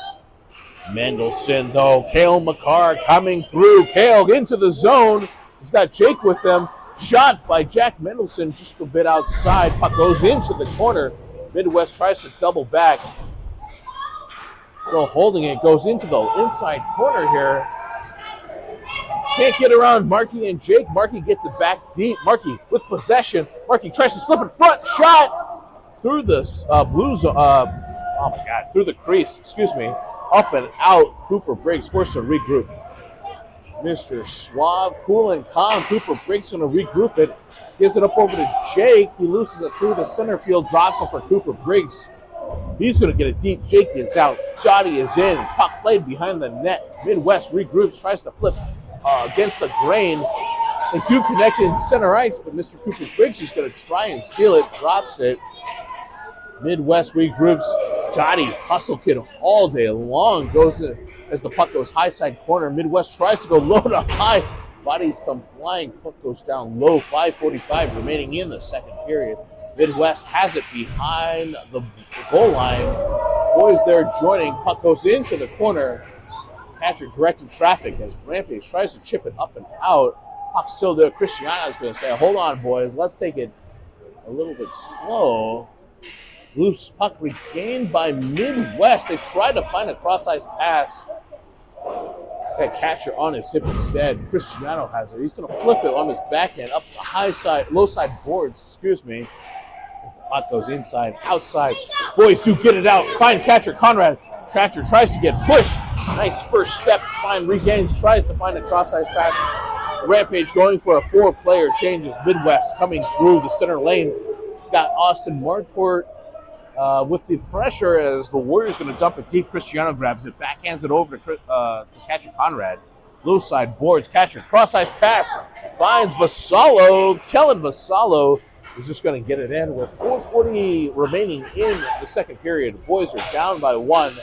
Mendelson, though. Cale McCarr coming through. Cale into the zone. He's got Jake with him. Shot by Jack Mendelson just a bit outside. Puck goes into the corner. Midwest tries to double back. Still holding it. Goes into the inside corner here. Can't get around Markey and Jake. Markey gets it back deep. Markey with possession. Markey tries to slip in front. Shot through the through the crease. Excuse me. Up and out. Cooper Briggs forced to regroup. Mr. Suave, cool and calm. Cooper Briggs going to regroup it. Gives it up over to Jake. He loses it through the center field. Drops it for Cooper Briggs. He's going to get it deep. Jake is out. Jotty is in. Puck played behind the net. Midwest regroups. Tries to flip against the grain. They do connect in center ice, but Mr. Cooper Briggs is going to try and seal it. Drops it. Midwest regroups. Jotty, hustle kid all day long. Goes in, as the puck goes high side corner. Midwest tries to go low to high. Bodies come flying. Puck goes down low. 5:45 remaining in the second period. Midwest has it behind the goal line. Boys there joining. Puck goes into the corner. Catcher directed traffic as Rampage tries to chip it up and out. Puck still there. Cristiano's going to say, hold on, boys. Let's take it a little bit slow. Loose puck regained by Midwest. They try to find a cross-ice pass. That catcher on his hip instead. Cristiano has it. He's going to flip it on his backhand up the high side, low side boards, excuse me. As the puck goes inside, outside. Boys do get it out. Find catcher Conrad. Catcher tries to get pushed. Nice first step. Fine regains. Tries to find a cross-ice pass. Rampage going for a 4-player change as Midwest coming through the center lane. Got Austin Marquardt with the pressure as the Warriors going to dump it deep. Cristiano grabs it, backhands it over to catcher Conrad. Low side boards, catcher, cross-ice pass, finds Vassallo. Kellen Vassallo is just going to get it in with 4:40 remaining in the second period. The boys are down by 1.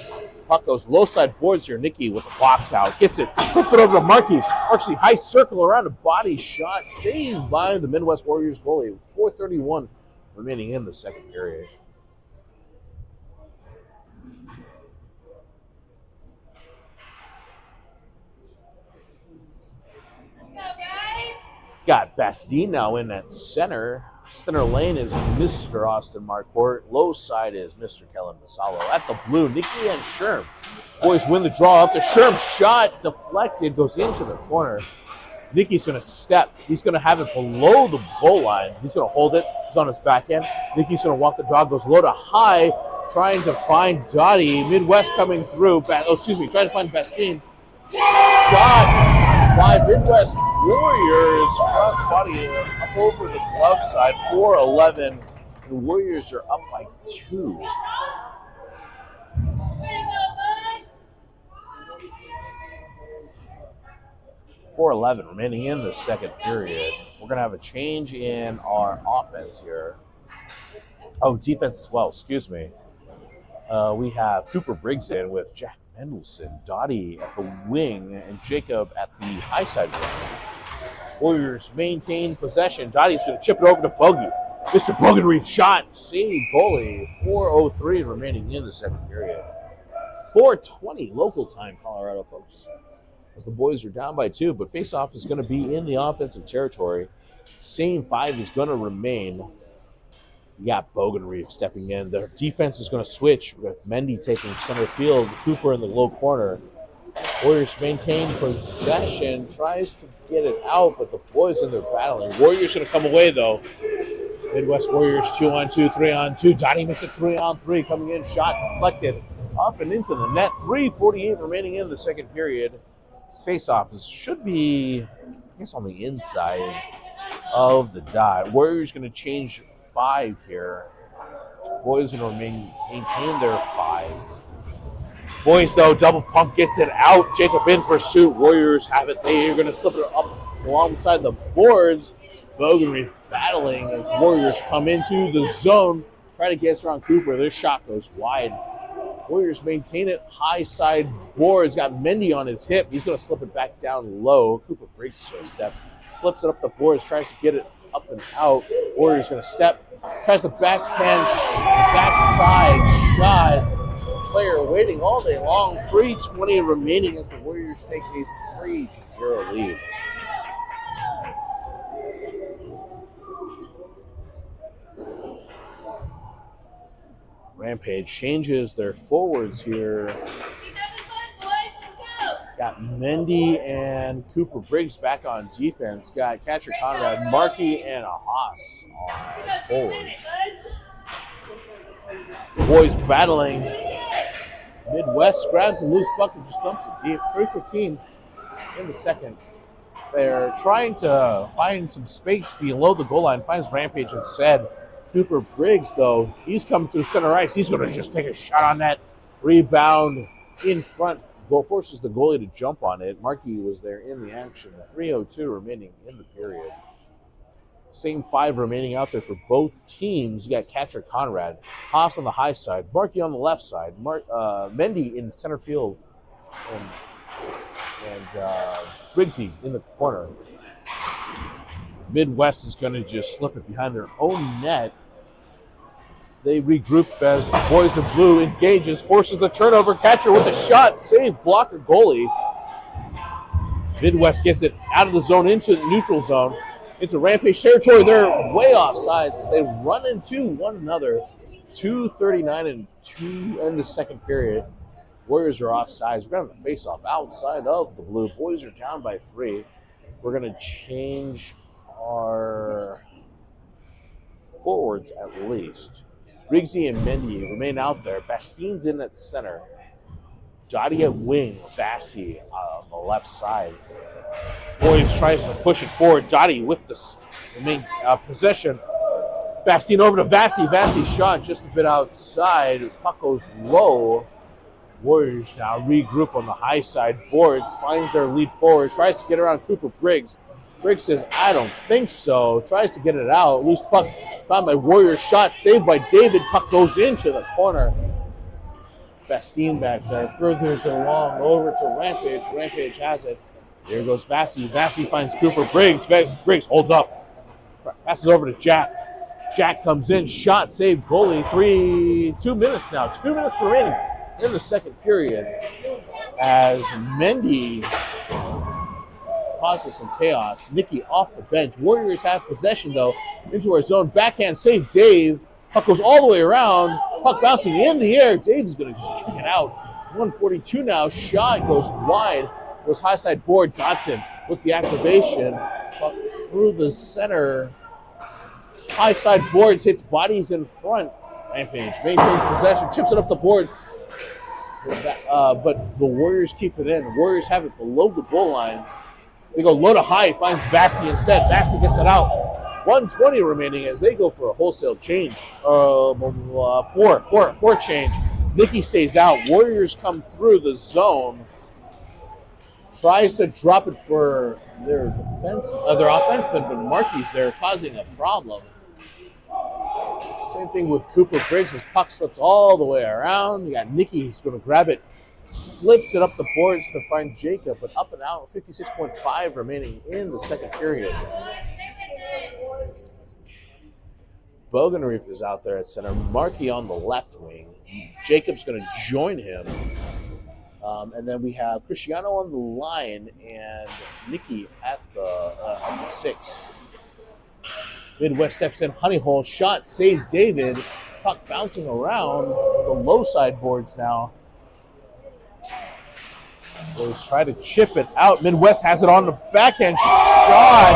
Puck goes low side boards here. Nicky with the box out, gets it, slips it over to Markey. Actually, high circle around a body shot, saved by the Midwest Warriors goalie. 4:31 remaining in the second period. Got Bastine now in at center. Center lane is Mr. Austin Marquardt. Low side is Mr. Kellen Vassallo. At the blue, Nicky and Sherm. Boys win the draw up to Sherm. Shot deflected, goes into the corner. Nicky's going to step. He's going to have it below the goal line. He's going to hold it. He's on his backhand. Nicky's going to walk the draw, goes low to high, trying to find Dottie. Midwest coming through. Trying to find Bastine. Shot by Midwest Warriors. Cross body up over the glove side. 4-11. The Warriors are up by 2. .411 remaining in the second period. We're going to have a change in our offense here. Oh, defense as well, excuse me. We have Cooper Briggs in with Jack Mendelson, Dottie at the wing, and Jacob at the high side wing. Warriors maintain possession. Dottie's going to chip it over to Bogey. Mr. Bogenreef shot. Save goalie. 4:03 remaining in the second period. 4:20 local time, Colorado, folks. As the boys are down by 2, but faceoff is going to be in the offensive territory. Same 5 is going to remain. You got Bogenreef stepping in. Their defense is going to switch with Mendy taking center field, Cooper in the low corner. Warriors maintain possession, tries to get it out, but the boys in there battling. Warriors going to come away, though. Midwest Warriors 2-on-2, 3-on-2. Dottie makes it 3-on-3, coming in, shot deflected up and into the net. 3:48 remaining in the second period. This face-off should be, I guess, on the inside of the dot. Warriors going to change 5 here. Boys going to maintain their 5. Boys, though, double pump gets it out. Jacob in pursuit. Warriors have it. They are going to slip it up alongside the boards. Bogenreef battling as Warriors come into the zone. Try to get around Cooper. This shot goes wide. Warriors maintain it. High side boards. Got Mendy on his hip. He's going to slip it back down low. Cooper breaks a step. Flips it up the boards. Tries to get it up and out. Warriors going to step. Tries the backhand, backside shot. Player waiting all day long. 3:20 remaining as the Warriors take a 3-0 lead. Rampage changes their forwards here. Got Mendy and Cooper Briggs back on defense. Got Catcher Conrad, Markey, and a Haas as forwards. The boys battling. Midwest grabs the loose puck and just dumps it deep. 3:15 in the second. They're trying to find some space below the goal line. Finds Rampage instead. Cooper Briggs, though, he's coming through center ice. He's going to just take a shot on that. Rebound in front. Forces the goalie to jump on it. Markey was there in the action. 3:02 remaining in the period. Same 5 remaining out there for both teams. You got Catcher Conrad, Haas on the high side, Markey on the left side, Mendy in center field, and Briggsy in the corner. Midwest is going to just slip it behind their own net. They regroup as boys in blue engages, forces the turnover. Catcher with a shot, save, blocker, goalie. Midwest gets it out of the zone into the neutral zone, into Rampage territory. They're way off sides as they run into one another. 2:39 and 2 in the second period. Warriors are off sides. We're going to have a face-off outside of the blue. Boys are down by 3. We're going to change our forwards at least. Briggsy and Mendy remain out there. Bastine's in at center. Dottie at wing. Vassy on the left side. Boys tries to push it forward. Dottie with the main possession. Bastine over to Vassy. Vassy shot just a bit outside. Puck goes low. Warriors now regroup on the high side boards. Finds their lead forward. Tries to get around Cooper Briggs. Briggs says, I don't think so. Tries to get it out. Loose puck found by Warriors. Shot saved by David. Puck goes into the corner. Bastine back there. Throws it along over to Rampage. Rampage has it. There goes Vassy. Vassy finds Cooper Briggs. Briggs holds up. Passes over to Jack. Jack comes in. Shot saved. Goalie. 2 minutes now. 2 minutes remaining in the second period as Mendy causes some chaos. Nicky off the bench. Warriors have possession, though, into our zone. Backhand save, Dave. Puck goes all the way around. Puck bouncing in the air. Dave is going to just kick it out. 1:42 now. Shot goes wide. Goes high side board. Dotson with the activation. Puck through the center. High side boards. Hits bodies in front. Rampage maintains possession. Chips it up the boards. But the Warriors keep it in. The Warriors have it below the goal line. They go low to high, finds Vassy instead. Vassy gets it out. 1:20 remaining as they go for a wholesale change. Four change. Nicky stays out. Warriors come through the zone. Tries to drop it for their offenseman, but Markey's there causing a problem. Same thing with Cooper Briggs. His puck slips all the way around. You got Nicky. He's going to grab it. flips it up the boards to find Jacob, but up and out, 56.5 remaining in the second period. Bogenreef is out there at center. Markey on the left wing. Jacob's going to join him. And then we have Cristiano on the line and Nikki at the 6. Midwest steps in. Honeyhole shot. Save David. Puck bouncing around the low side boards now. Let's try to chip it out. Midwest has it on the backhand shot.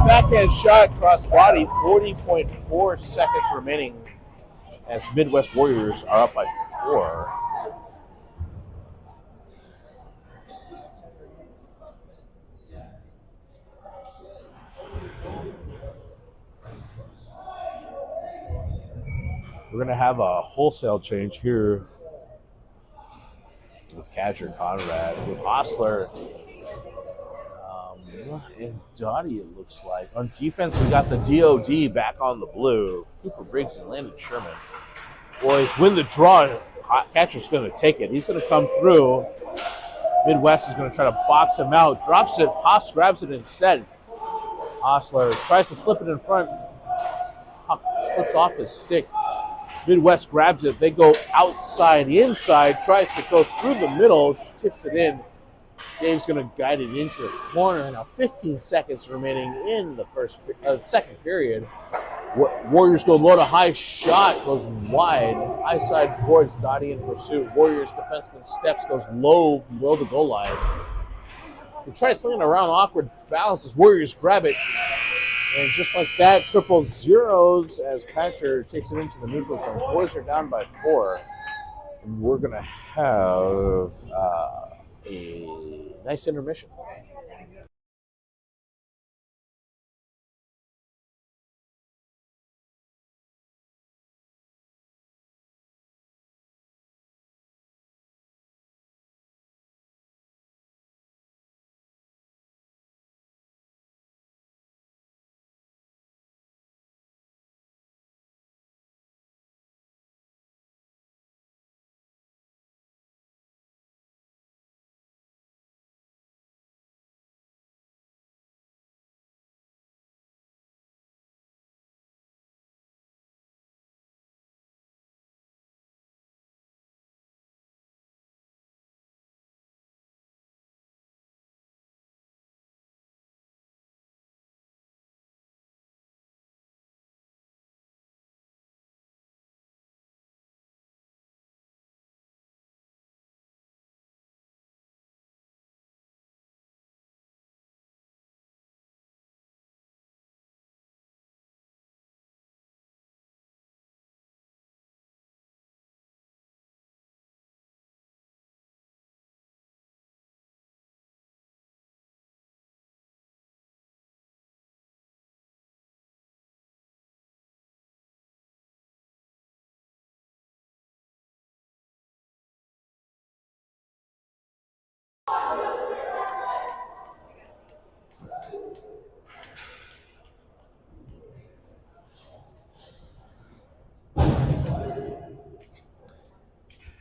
Backhand shot cross body. 40.4 seconds remaining as Midwest Warriors are up by 4. We're going to have a wholesale change here with Catcher Conrad, with Hostler and Dottie, it looks like. On defense, we got the DOD back on the blue. Cooper Briggs and Landon Sherman. Boys, win the draw. Catcher's going to take it. He's going to come through. Midwest is going to try to box him out. Drops it. Haas grabs it instead. Hostler tries to slip it in front. Slips off his stick. Midwest grabs it. They go outside, inside, tries to go through the middle, tips it in. Dave's going to guide it into the corner. Now 15 seconds remaining in the second period. Warriors go low to high. Shot goes wide. High side boards. Dottie in pursuit. Warriors defenseman steps, goes low below the goal line. They try to sling it around. Awkward balances. Warriors grab it. And just like that, triple zeros as Catcher takes it into the neutral zone. Boys are down by 4. And we're going to have a nice intermission.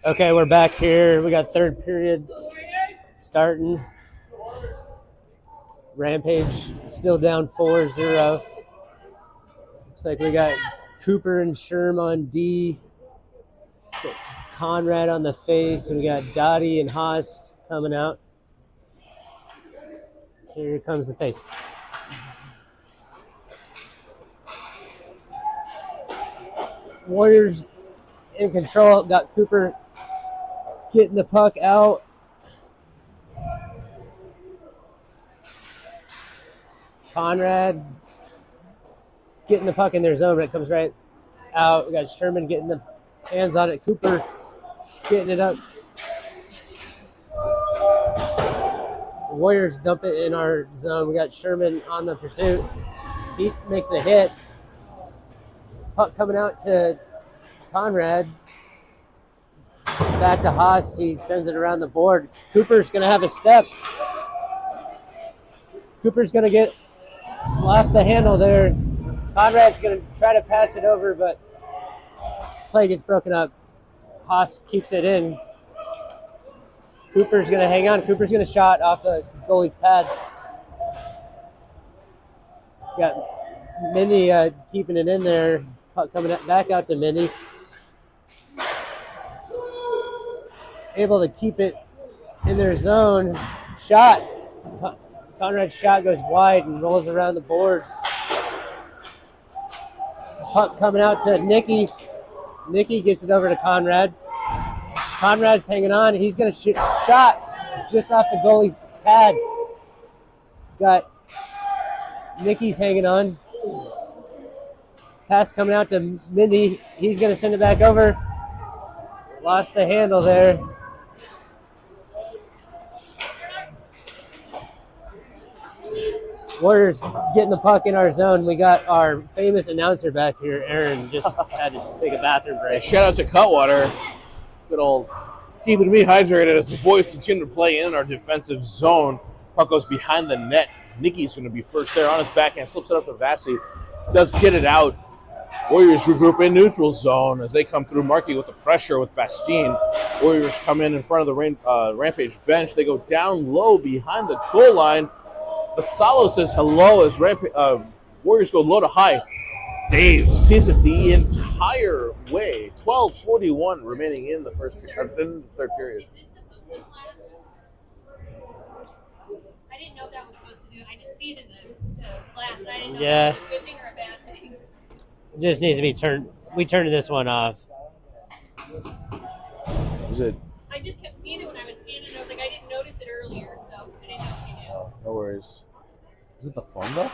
Okay, we're back here. We got third period starting. Rampage still down 4-0. Looks like we got Cooper and Sherm on D. Conrad on the face. And we got Dottie and Haas coming out. Here comes the face. Warriors in control. Got Cooper getting the puck out. Conrad getting the puck in their zone, but it comes right out. We got Sherman getting the hands on it. Cooper getting it up. The Warriors dump it in our zone. We got Sherman on the pursuit. He makes a hit. Puck coming out to Conrad. Back to Haas. He sends it around the board. Cooper's going to have a step. Cooper's going to get lost the handle there. Conrad's going to try to pass it over, but play gets broken up. Haas keeps it in. Cooper's going to hang on. Cooper's going to shot off the goalie's pad. Got Mindy keeping it in there. Puck coming back out to Mindy. Able to keep it in their zone. Shot. Conrad's shot goes wide and rolls around the boards. Puck coming out to Nicky. Nicky gets it over to Conrad. Conrad's hanging on. He's going to shoot shot just off the goalie's pad. Got Nicky's hanging on. Pass coming out to Mindy. He's going to send it back over. Lost the handle there. Warriors getting the puck in our zone. We got our famous announcer back here. Aaron just had to take a bathroom break. Hey, shout out to Cutwater. Good old keeping me hydrated as the boys continue to play in our defensive zone. Puck goes behind the net. Nicky's going to be first there on his backhand. Slips it up to Vassie. Does get it out. Warriors regroup in neutral zone as they come through. Markey with the pressure with Bastien. Warriors come in front of the Rampage bench. They go down low behind the goal line. Vassallo says hello as Warriors go low to high. Dave sees it the entire way. 12:41 remaining in the third period. I didn't know that was supposed to do. I just see it in the glass. I didn't know Yeah. if it was a good thing or a bad thing. It just needs to be turned. We turned this one off. Is it? I just kept seeing it when I was in, and I was like, I didn't notice it earlier, so I didn't know if you knew. Oh, no worries. Is it the phone though?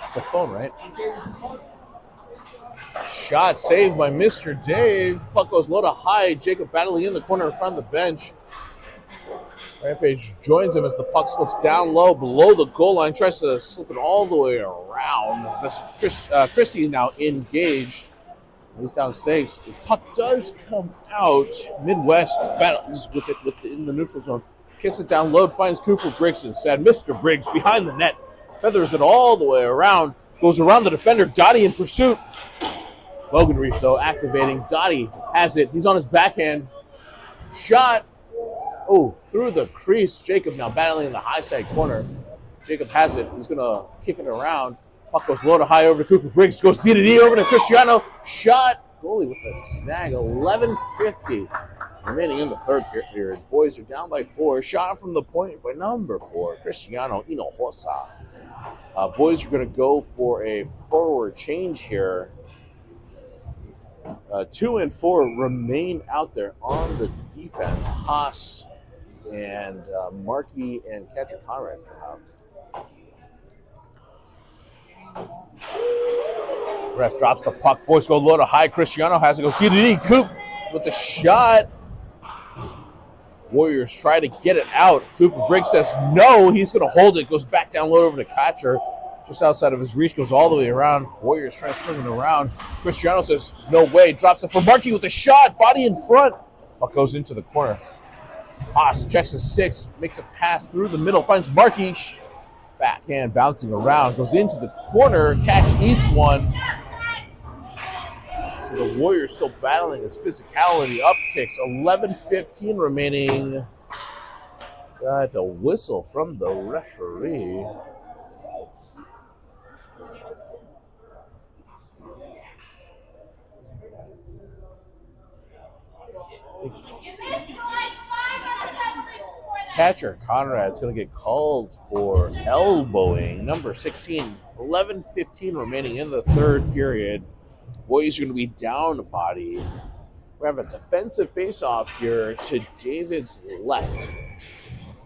It's the phone, right? Shot saved by Mr. Dave. Puck goes low to high. Jacob battling in the corner in front of the bench. Rampage joins him as the puck slips down low below the goal line. Tries to slip it all the way around. Christie now engaged. He's down stakes. The puck does come out. Midwest battles with it in the neutral zone. Kicks it down low. Finds Cooper Briggs instead. Mr. Briggs behind the net. Feathers it all the way around. Goes around the defender. Dottie in pursuit. Logan Reef, though, activating. Dottie has it. He's on his backhand. Shot. Oh, through the crease. Jacob now battling in the high side corner. Jacob has it. He's going to kick it around. Puck goes low to high over to Cooper Briggs. Goes D-to-D over to Cristiano. Shot. Goalie with the snag. 11:50 remaining in the third period. Boys are down by 4. Shot from the point by number 4, Cristiano Hinojosa. Boys are going to go for a forward change here. 2 and 4 remain out there on the defense. Haas and Markey and catcher Conrad come out. Ref drops the puck. Boys go low to high. Cristiano has it. Goes D-to-D. Coop with the shot. Warriors try to get it out. Cooper Briggs says no. He's going to hold it. Goes back down low over to catcher. Just outside of his reach. Goes all the way around. Warriors trying to swing it around. Cristiano says no way. Drops it for Markey with the shot. Body in front. Puck goes into the corner. Haas checks his 6. Makes a pass through the middle. Finds Markey. Backhand bouncing around. Goes into the corner. Catch eats one. So the Warriors still battling as physicality upticks. 11:15 remaining. Got a whistle from the referee. Catcher Conrad's going to get called for elbowing. Number 16. 11:15 remaining in the third period. Boys are going to be down a body. We have a defensive face-off here to David's left.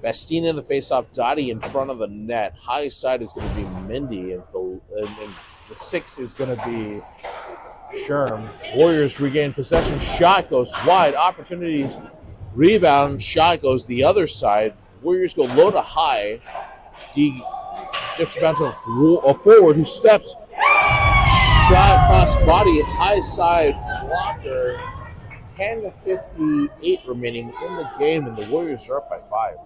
Bastien in the face-off. Dottie in front of the net. High side is going to be Mindy, and the 6 is going to be Sherm. Warriors regain possession. Shot goes wide. Opportunities. Rebound. Shot goes the other side. Warriors go low to high. D dips bounce to a forward who steps. Shot across body. High side blocker. 10:58 remaining in the game, and the Warriors are up by 5.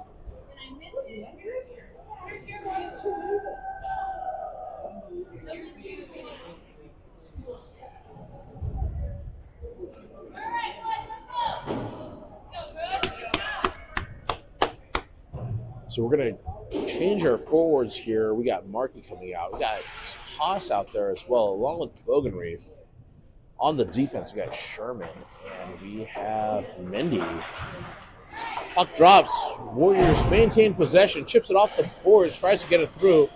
So we're going to change our forwards here. We got Markey coming out. We got Haas out there as well, along with Bogenreef. On the defense, we got Sherman, and we have Mendy. Puck drops. Warriors maintain possession, chips it off the boards, tries to get it through.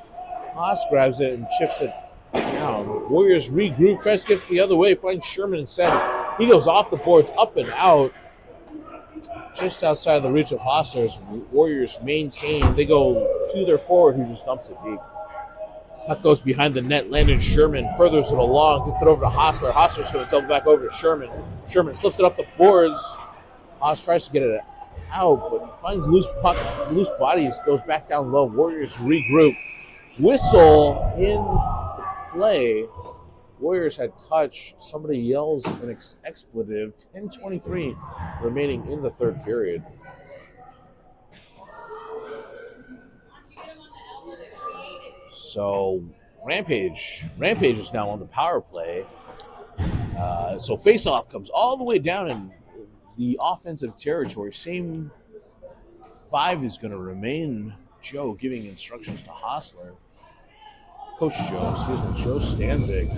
Haas grabs it and chips it down. Warriors regroup, tries to get it the other way, finds Sherman instead. He goes off the boards, up and out. Just outside of the reach of Hosslers. Warriors maintain. They go to their forward, who just dumps it deep. Puck goes behind the net. Landon Sherman furthers it along, gets it over to Hostler. Hostler's going to double back over to Sherman. Sherman slips it up the boards. Haas tries to get it out, but finds loose puck, loose bodies, goes back down low. Warriors regroup. Whistle in the play. Warriors had touch. Somebody yells an expletive. 10:23 remaining in the third period. So Rampage is now on the power play. So face-off comes all the way down in the offensive territory. Same five is going to remain. Joe giving instructions to Hostler. Joe Stanzik.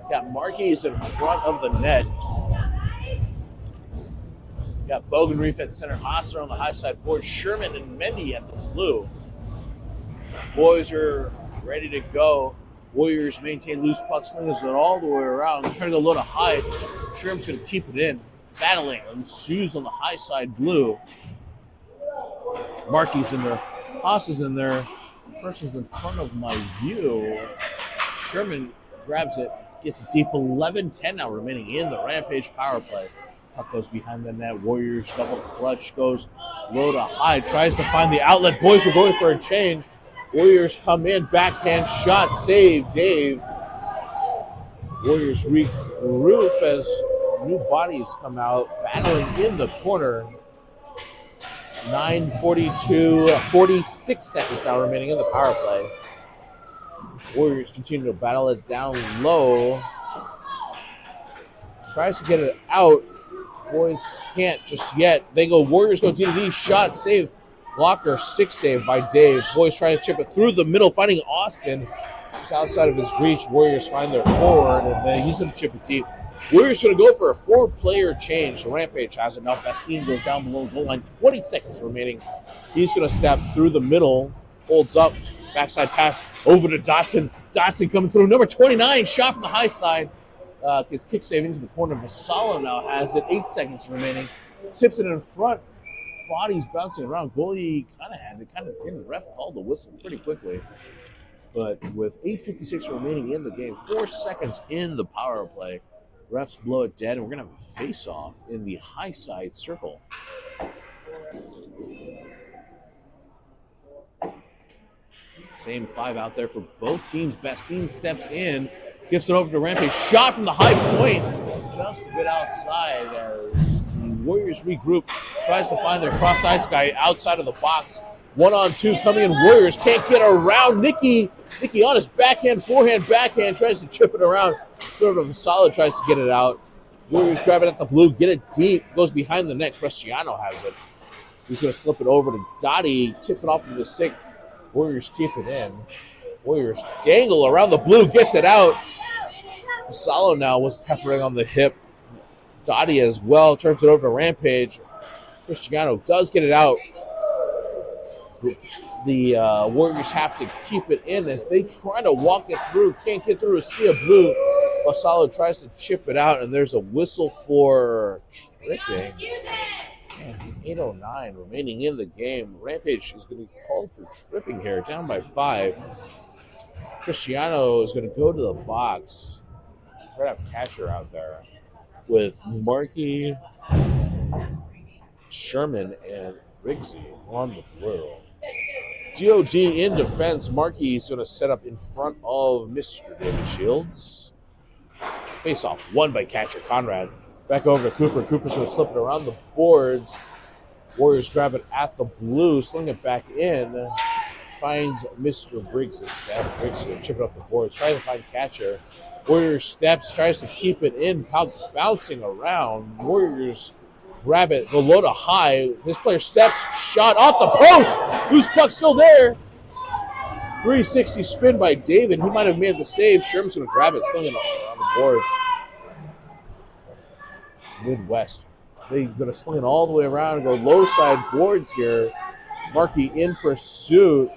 Got Marquez in front of the net. Got Bogenreef at center, Hostler on the high side board, Sherman and Mendy at the blue. Boys are ready to go. Warriors maintain loose puck, slings it all the way around. Trying to go low to high. Sherman's going to keep it in. Battling ensues on the high side blue. Markey's in there. Haas is in there. Person's in front of my view. Sherman grabs it, gets it deep. 11-10 now remaining in the Rampage power play. Puck goes behind the net. Warriors double clutch, goes low to high, tries to find the outlet. Boys are going for a change. Warriors come in, backhand shot, save, Dave. Warriors regroup as new bodies come out, battling in the corner. 46 seconds now remaining in the power play. Warriors continue to battle it down low. Tries to get it out. Boys can't just yet. Warriors go D-to-D, shot, save. Blocker, stick save by Dave. Boys trying to chip it through the middle, finding Austin. Just outside of his reach. Warriors find their forward, and then he's going to chip it deep. Warriors going to go for a 4-player change. The Rampage has it now. Bastien goes down below the goal line. 20 seconds remaining. He's going to step through the middle. Holds up. Backside pass over to Dotson. Dotson coming through. Number 29, shot from the high side. Gets kick saving to the corner. Vassallo now has it. 8 seconds remaining. Tips it in front. Bodies bouncing around. Goalie kind of had it. Kind of didn't. The ref called the whistle pretty quickly. But with 8:56 remaining in the game, 4 seconds in the power play, refs blow it dead, and we're going to have a face-off in the high side circle. Same five out there for both teams. Bastien steps in, gives it over to Rampage. Shot from the high point, just a bit outside as the Warriors regroup. Tries to find their cross-ice guy outside of the box. 1-on-2 coming in. Warriors can't get around. Nicky on his backhand, backhand, tries to chip it around. Sort of a solid, tries to get it out. Warriors grab it at the blue, get it deep, goes behind the net. Cristiano has it. He's going to slip it over to Dottie, tips it off of the stick. Warriors keep it in. Warriors dangle around the blue, gets it out. Salo now was peppering on the hip. Dottie as well, turns it over to Rampage. Cristiano does get it out. The Warriors have to keep it in as they try to walk it through. Can't get through a sea of blue. Vassallo tries to chip it out, and there's a whistle for tripping. And 8:09 remaining in the game. Rampage is going to be called for tripping here, down by 5. Cristiano is going to go to the box. We're going to have Catcher out there with Markey, Sherman, and Rigsy on the blue. DOG in defense. Markey is going to set up in front of Mr. David Shields. Face-off won by catcher Conrad. Back over to Cooper. Cooper's going to slip it around the boards. Warriors grab it at the blue, sling it back in. Finds Mr. Briggs instead. Briggs is going to chip it up the boards. Trying to find catcher. Warriors steps, tries to keep it in, bouncing around. Warriors grab it. Go low to high. This player steps, shot off the post. Loose puck still there. 360 spin by David. He might have made the save. Sherman's going to grab it, sling it on the boards. Midwest. They're going to sling it all the way around and go low side boards here. Markey in pursuit.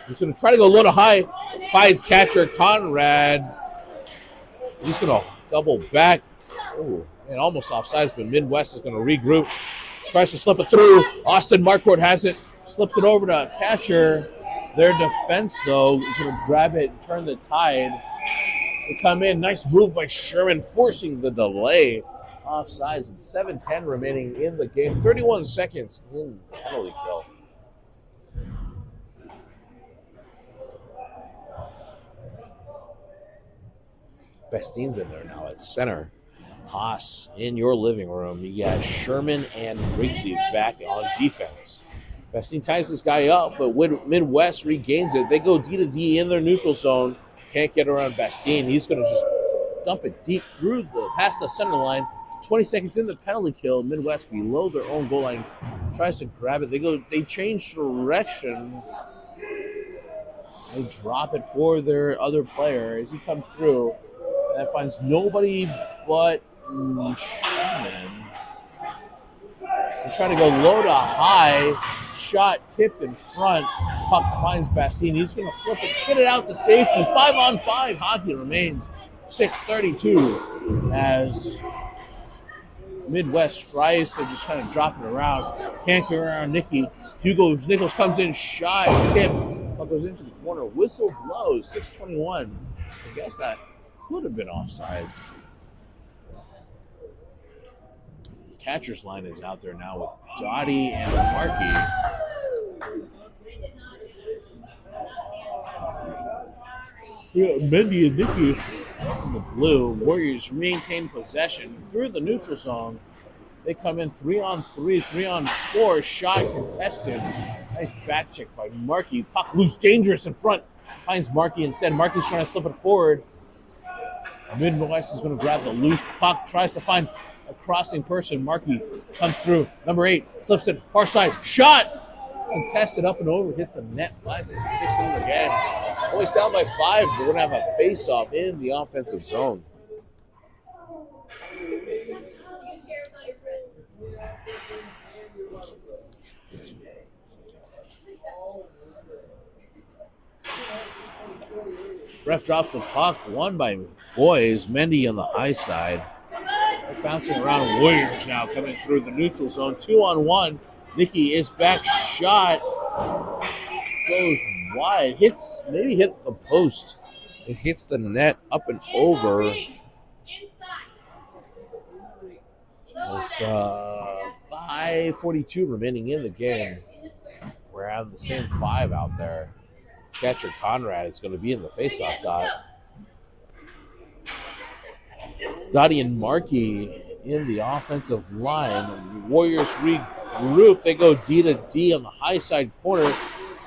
He's going to try to go low to high. Finds catcher Conrad. He's going to double back. Oh, and almost offsides, but Midwest is going to regroup. Tries to slip it through. Austin Marquardt has it. Slips it over to catcher. Their defense, though, is going to grab it and turn the tide. They come in. Nice move by Sherman, forcing the delay. Offsides with 7:10 remaining in the game. 31 seconds in penalty kill. Bestine's in there now at center. Haas in your living room. You got Sherman and Briggsy back on defense. Bestine ties this guy up, but when Midwest regains it, they go D to D in their neutral zone. Can't get around Bestine. He's going to just dump it deep through past the center line. 20 seconds in the penalty kill. Midwest below their own goal line tries to grab it. They change direction. They drop it for their other player as he comes through. That finds nobody but Sherman. He's trying to go low to high. Shot tipped in front. Puck finds Bastine. He's going to flip it, get it out to safety. 5-on-5. Hockey remains 6:32 as Midwest tries to just kind of drop it around. Can't get around Nicky. Nichols comes in shy, tipped. Puck goes into the corner. Whistle blows. 6:21. I guess that could have been offsides. Catcher's line is out there now with Dottie and Markey. Yeah, Mendy and Nicky in the blue. Warriors maintain possession through the neutral zone. They come in 3-on-3, 3-on-4. Shot contested. Nice back check by Markey. Puck loose, dangerous in front. Finds Markey instead. Markey's trying to slip it forward. Midwest is going to grab the loose puck. Tries to find a crossing person. Markey comes through. Number 8 slips it far side. Shot contested up and over. Hits the net. 5:56 in the game. Boys down by 5. We're going to have a face-off in the offensive zone. Ref drops the puck. Won by boys. Mendy on the high side. They're bouncing around. Warriors now coming through the neutral zone. 2-on-1. Nicky is back. Shot. Goes wide. Maybe hit the post. It hits the net up and over. There's 5:42 remaining in the game. We're having the same 5 out there. Catcher Conrad is going to be in the faceoff dot. Dottie and Markey in the offensive line. Warriors regroup. They go D to D on the high side corner.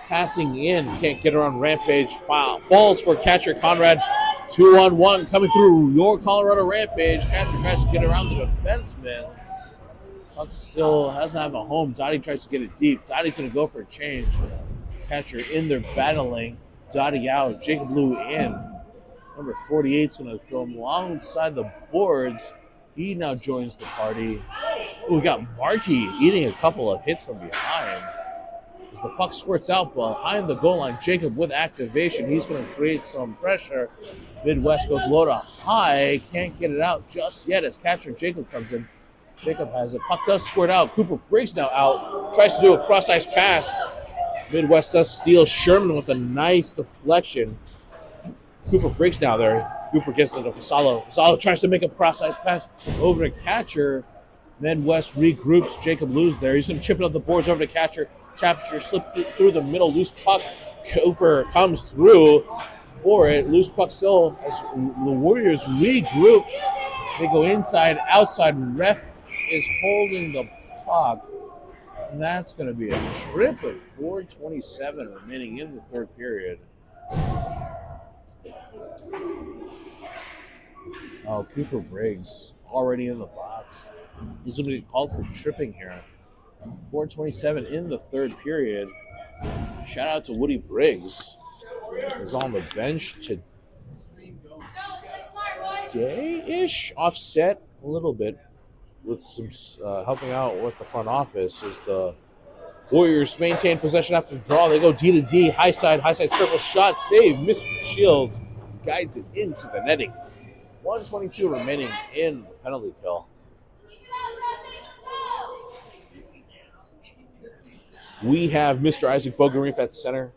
Passing in. Can't get around Rampage. Falls for catcher Conrad. 2-on-1 coming through your Colorado Rampage. Catcher tries to get around the defenseman. Puck still doesn't have a home. Dottie tries to get it deep. Dottie's going to go for a change. Catcher in there battling. Dottie out. Jacob Lou in. Number 48 is going to go alongside the boards. He now joins the party. We got Markey eating a couple of hits from behind. As the puck squirts out behind the goal line, Jacob with activation. He's going to create some pressure. Midwest goes low to high. Can't get it out just yet as catcher Jacob comes in. Jacob has it. Puck does squirt out. Cooper Briggs now out. Tries to do a cross-ice pass. Midwest does steal. Sherman with a nice deflection. Cooper Briggs now there. Cooper gets it to Fasalo. Fasalo tries to make a cross-ice pass over to catcher. Midwest regroups. Jacob Lou's there. He's going to chip it up the boards over to catcher. Capture slipped through the middle. Loose puck. Cooper comes through for it. Loose puck still as the Warriors regroup. They go inside, outside. Ref is holding the puck. And that's going to be a trip with 4:27 remaining in the third period. Oh, Cooper Briggs already in the box. He's going to get called for tripping here. 4:27 in the third period. Shout out to Woody Briggs. He's on the bench today-ish. Offset a little bit with some helping out with the front office as the Warriors maintain possession after the draw. They go D to D, high side circle shot, save. Mr. Shields guides it into the netting. 1:22 remaining in the penalty kill. We have Mr. Isaac Bogarif at center.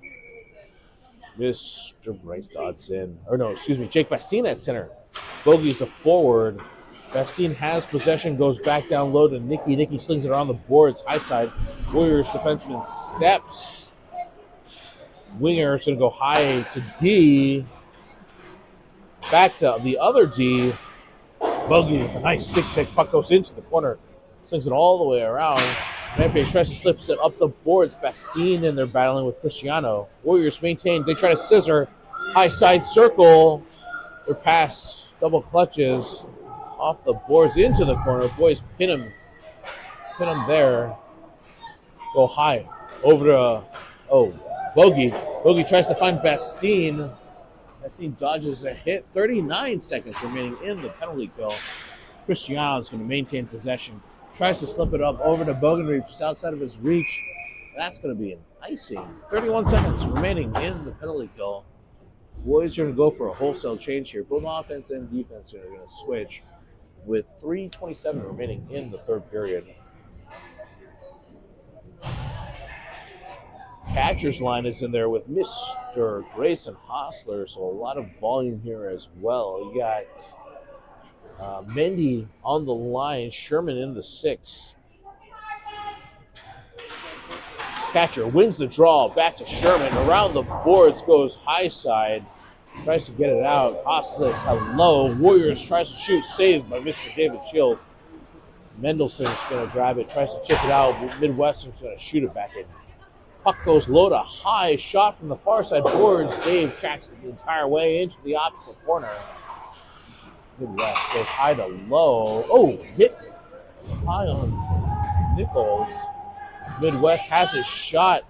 Mr. Bryce Dodson. Jake Bastine at center. Bogey's the forward. Bastine has possession, goes back down low to Nicky. Nicky slings it around the boards, high side. Warriors defenseman steps. Winger is going to go high to D. Back to the other D. Bogey with a nice stick-tick. Puck goes into the corner. Slings it all the way around. Rampage tries to slip it up the boards. Bastine, and they're battling with Cristiano. Warriors maintain. They try to scissor. High side circle. Their pass double clutches off the boards into the corner. Boys pin him there. Go high over to Bogey. Bogey tries to find Bastine. Bastine dodges a hit. 39 seconds remaining in the penalty kill. Cristiano's going to maintain possession. Tries to slip it up over to Bogenreef just outside of his reach. That's going to be an icing. 31 seconds remaining in the penalty kill. Boys are going to go for a wholesale change here. Both offense and defense are going to switch with 3:27 remaining in the third period. Catcher's line is in there with Mr. Grayson Hostler, so a lot of volume here as well. You got Mendy on the line, Sherman in the 6. Catcher wins the draw, back to Sherman. Around the boards goes high side. Tries to get it out. Hostler's hello. Warriors tries to shoot, saved by Mr. David Shields. Mendelson's going to grab it, tries to chip it out. Midwestern's going to shoot it back in. Puck goes low to high, shot from the far side boards. Dave tracks it the entire way into the opposite corner. Midwest goes high to low. Oh, hit high on Nichols. Midwest has his shot.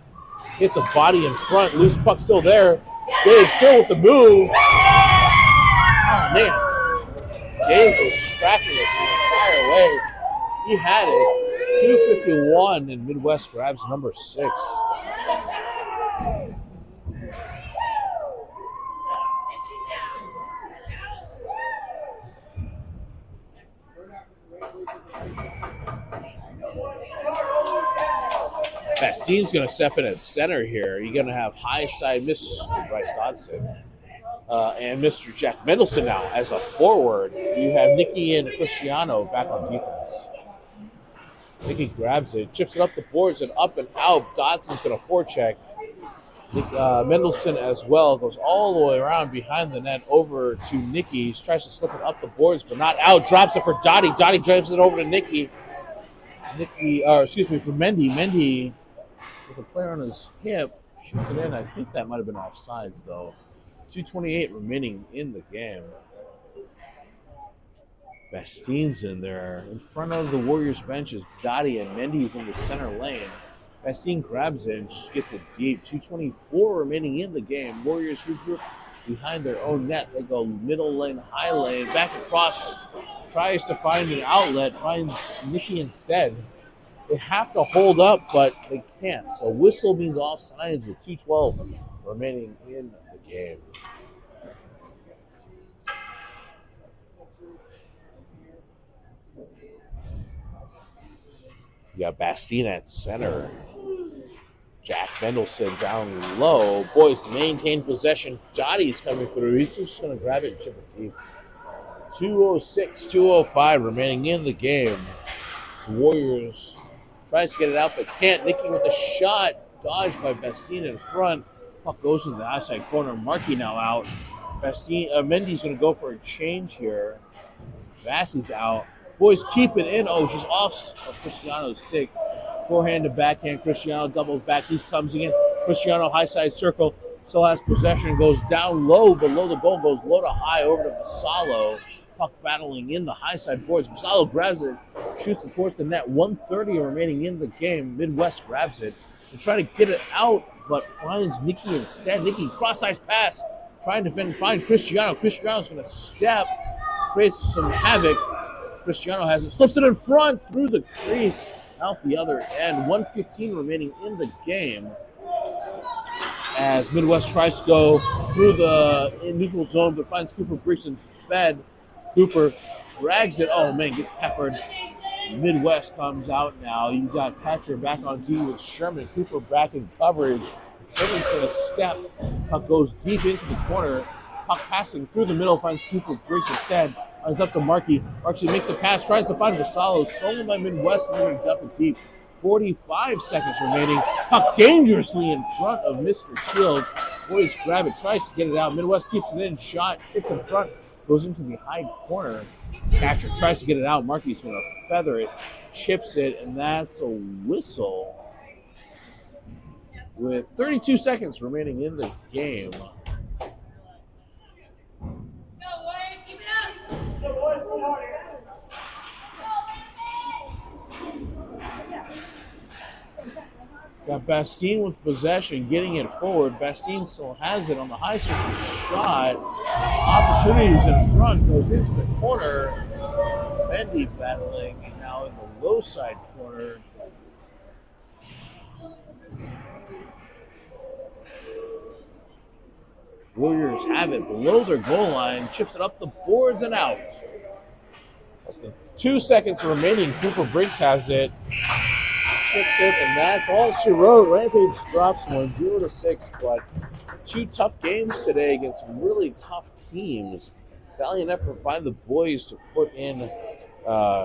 Hits a body in front. Loose puck still there. Dave still with the move. Oh, man. Dave was tracking it the entire way. He had it. 2:51, and Midwest grabs number 6. Bastine's going to step in at center here. You're going to have high side Mr. Bryce Dodson and Mr. Jack Mendelson now as a forward. You have Nicky and Cristiano back on defense. Nicky grabs it, chips it up the boards and up and out. Dodson's going to forecheck. Mendelson as well goes all the way around behind the net over to Nicky. Tries to slip it up the boards, but not out. Drops it for Dottie. Dottie drives it over to Nicky. For Mendy. Mendy with a player on his hip shoots it in. I think that might have been offsides though. 2:28 remaining in the game. Bastine's in there. In front of the Warriors bench is Dottie, and Mendy's in the center lane. Bastine grabs it and just gets it deep. 2:24 remaining in the game. Warriors regroup behind their own net. They go middle lane, high lane, back across. Tries to find an outlet, finds Nicky instead. They have to hold up, but they can't. So whistle means offsides with 2:12 remaining in the game. You got Bastine at center. Jack Mendelson down low. Boys maintain possession. Dottie's coming through. He's just going to grab it and chip it deep. 2:06, 2:05 remaining in the game. So Warriors tries to get it out, but can't. Nicky with a shot. Dodged by Bastine in front. Puck goes in the outside corner. Markey now out. Mendy's going to go for a change here. Bassey's out. Boys keep it in. Oh, just off of Cristiano's stick. Forehand to backhand. Cristiano doubles back. He comes again. Cristiano high side circle. Still has possession. Goes down low below the goal. Goes low to high over to Vassallo. puck battling in the high side boards. Vassallo grabs it, shoots it towards the net. 1:30 remaining in the game. Midwest grabs it. They're trying to get it out, but finds Nikki instead. Nikki, cross-ice pass, trying to find Cristiano. Cristiano's going to step, creates some havoc. Cristiano has it, slips it in front through the crease, out the other end. 1:15 remaining in the game as Midwest tries to go through the neutral zone, but finds Cooper Briggs instead. Cooper drags it. Oh, man, gets peppered. Midwest comes out now. You got Patcher back on D with Sherman. Cooper back in coverage. Sherman's going to step. Puck goes deep into the corner. Puck passing through the middle, finds Cooper Briggs instead. It's up to Markey. Markey makes the pass, tries to find Vassallo. Stolen by Midwest, and they're going to dump it deep. 45 seconds remaining. Puck dangerously in front of Mr. Shields. Boys grab it, tries to get it out. Midwest keeps it in. Shot tipped in front. Goes into the high corner. Catcher tries to get it out. Markey's going to feather it, chips it, and that's a whistle. With 32 seconds remaining in the game. Got Bastien with possession, getting it forward. Bastien still has it on the high surface shot. Opportunities in front, goes into the corner. Bendy battling, and now in the low side corner. Warriors have it below their goal line, chips it up the boards and out. That's the 2 seconds remaining. Cooper Briggs has it. Chips it, and that's all she wrote. Rampage drops 1-6, but 2 tough games today against some really tough teams. Valiant effort by the boys to put in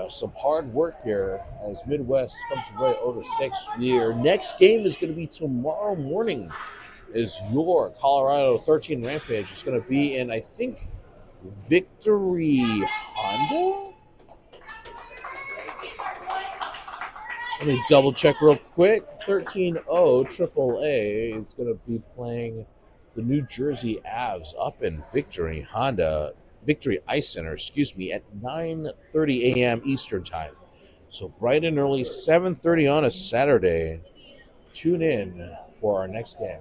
some hard work here as Midwest comes away 0-6. Your next game is going to be tomorrow morning. Is your Colorado 13 Rampage. It's going to be in, I think, Victory Honda? Let me double check real quick. 13-0 AAA. It's going to be playing the New Jersey Avs up in Victory Honda, Victory Ice Center, at 9:30 a.m. Eastern Time. So bright and early, 7:30 on a Saturday. Tune in for our next game.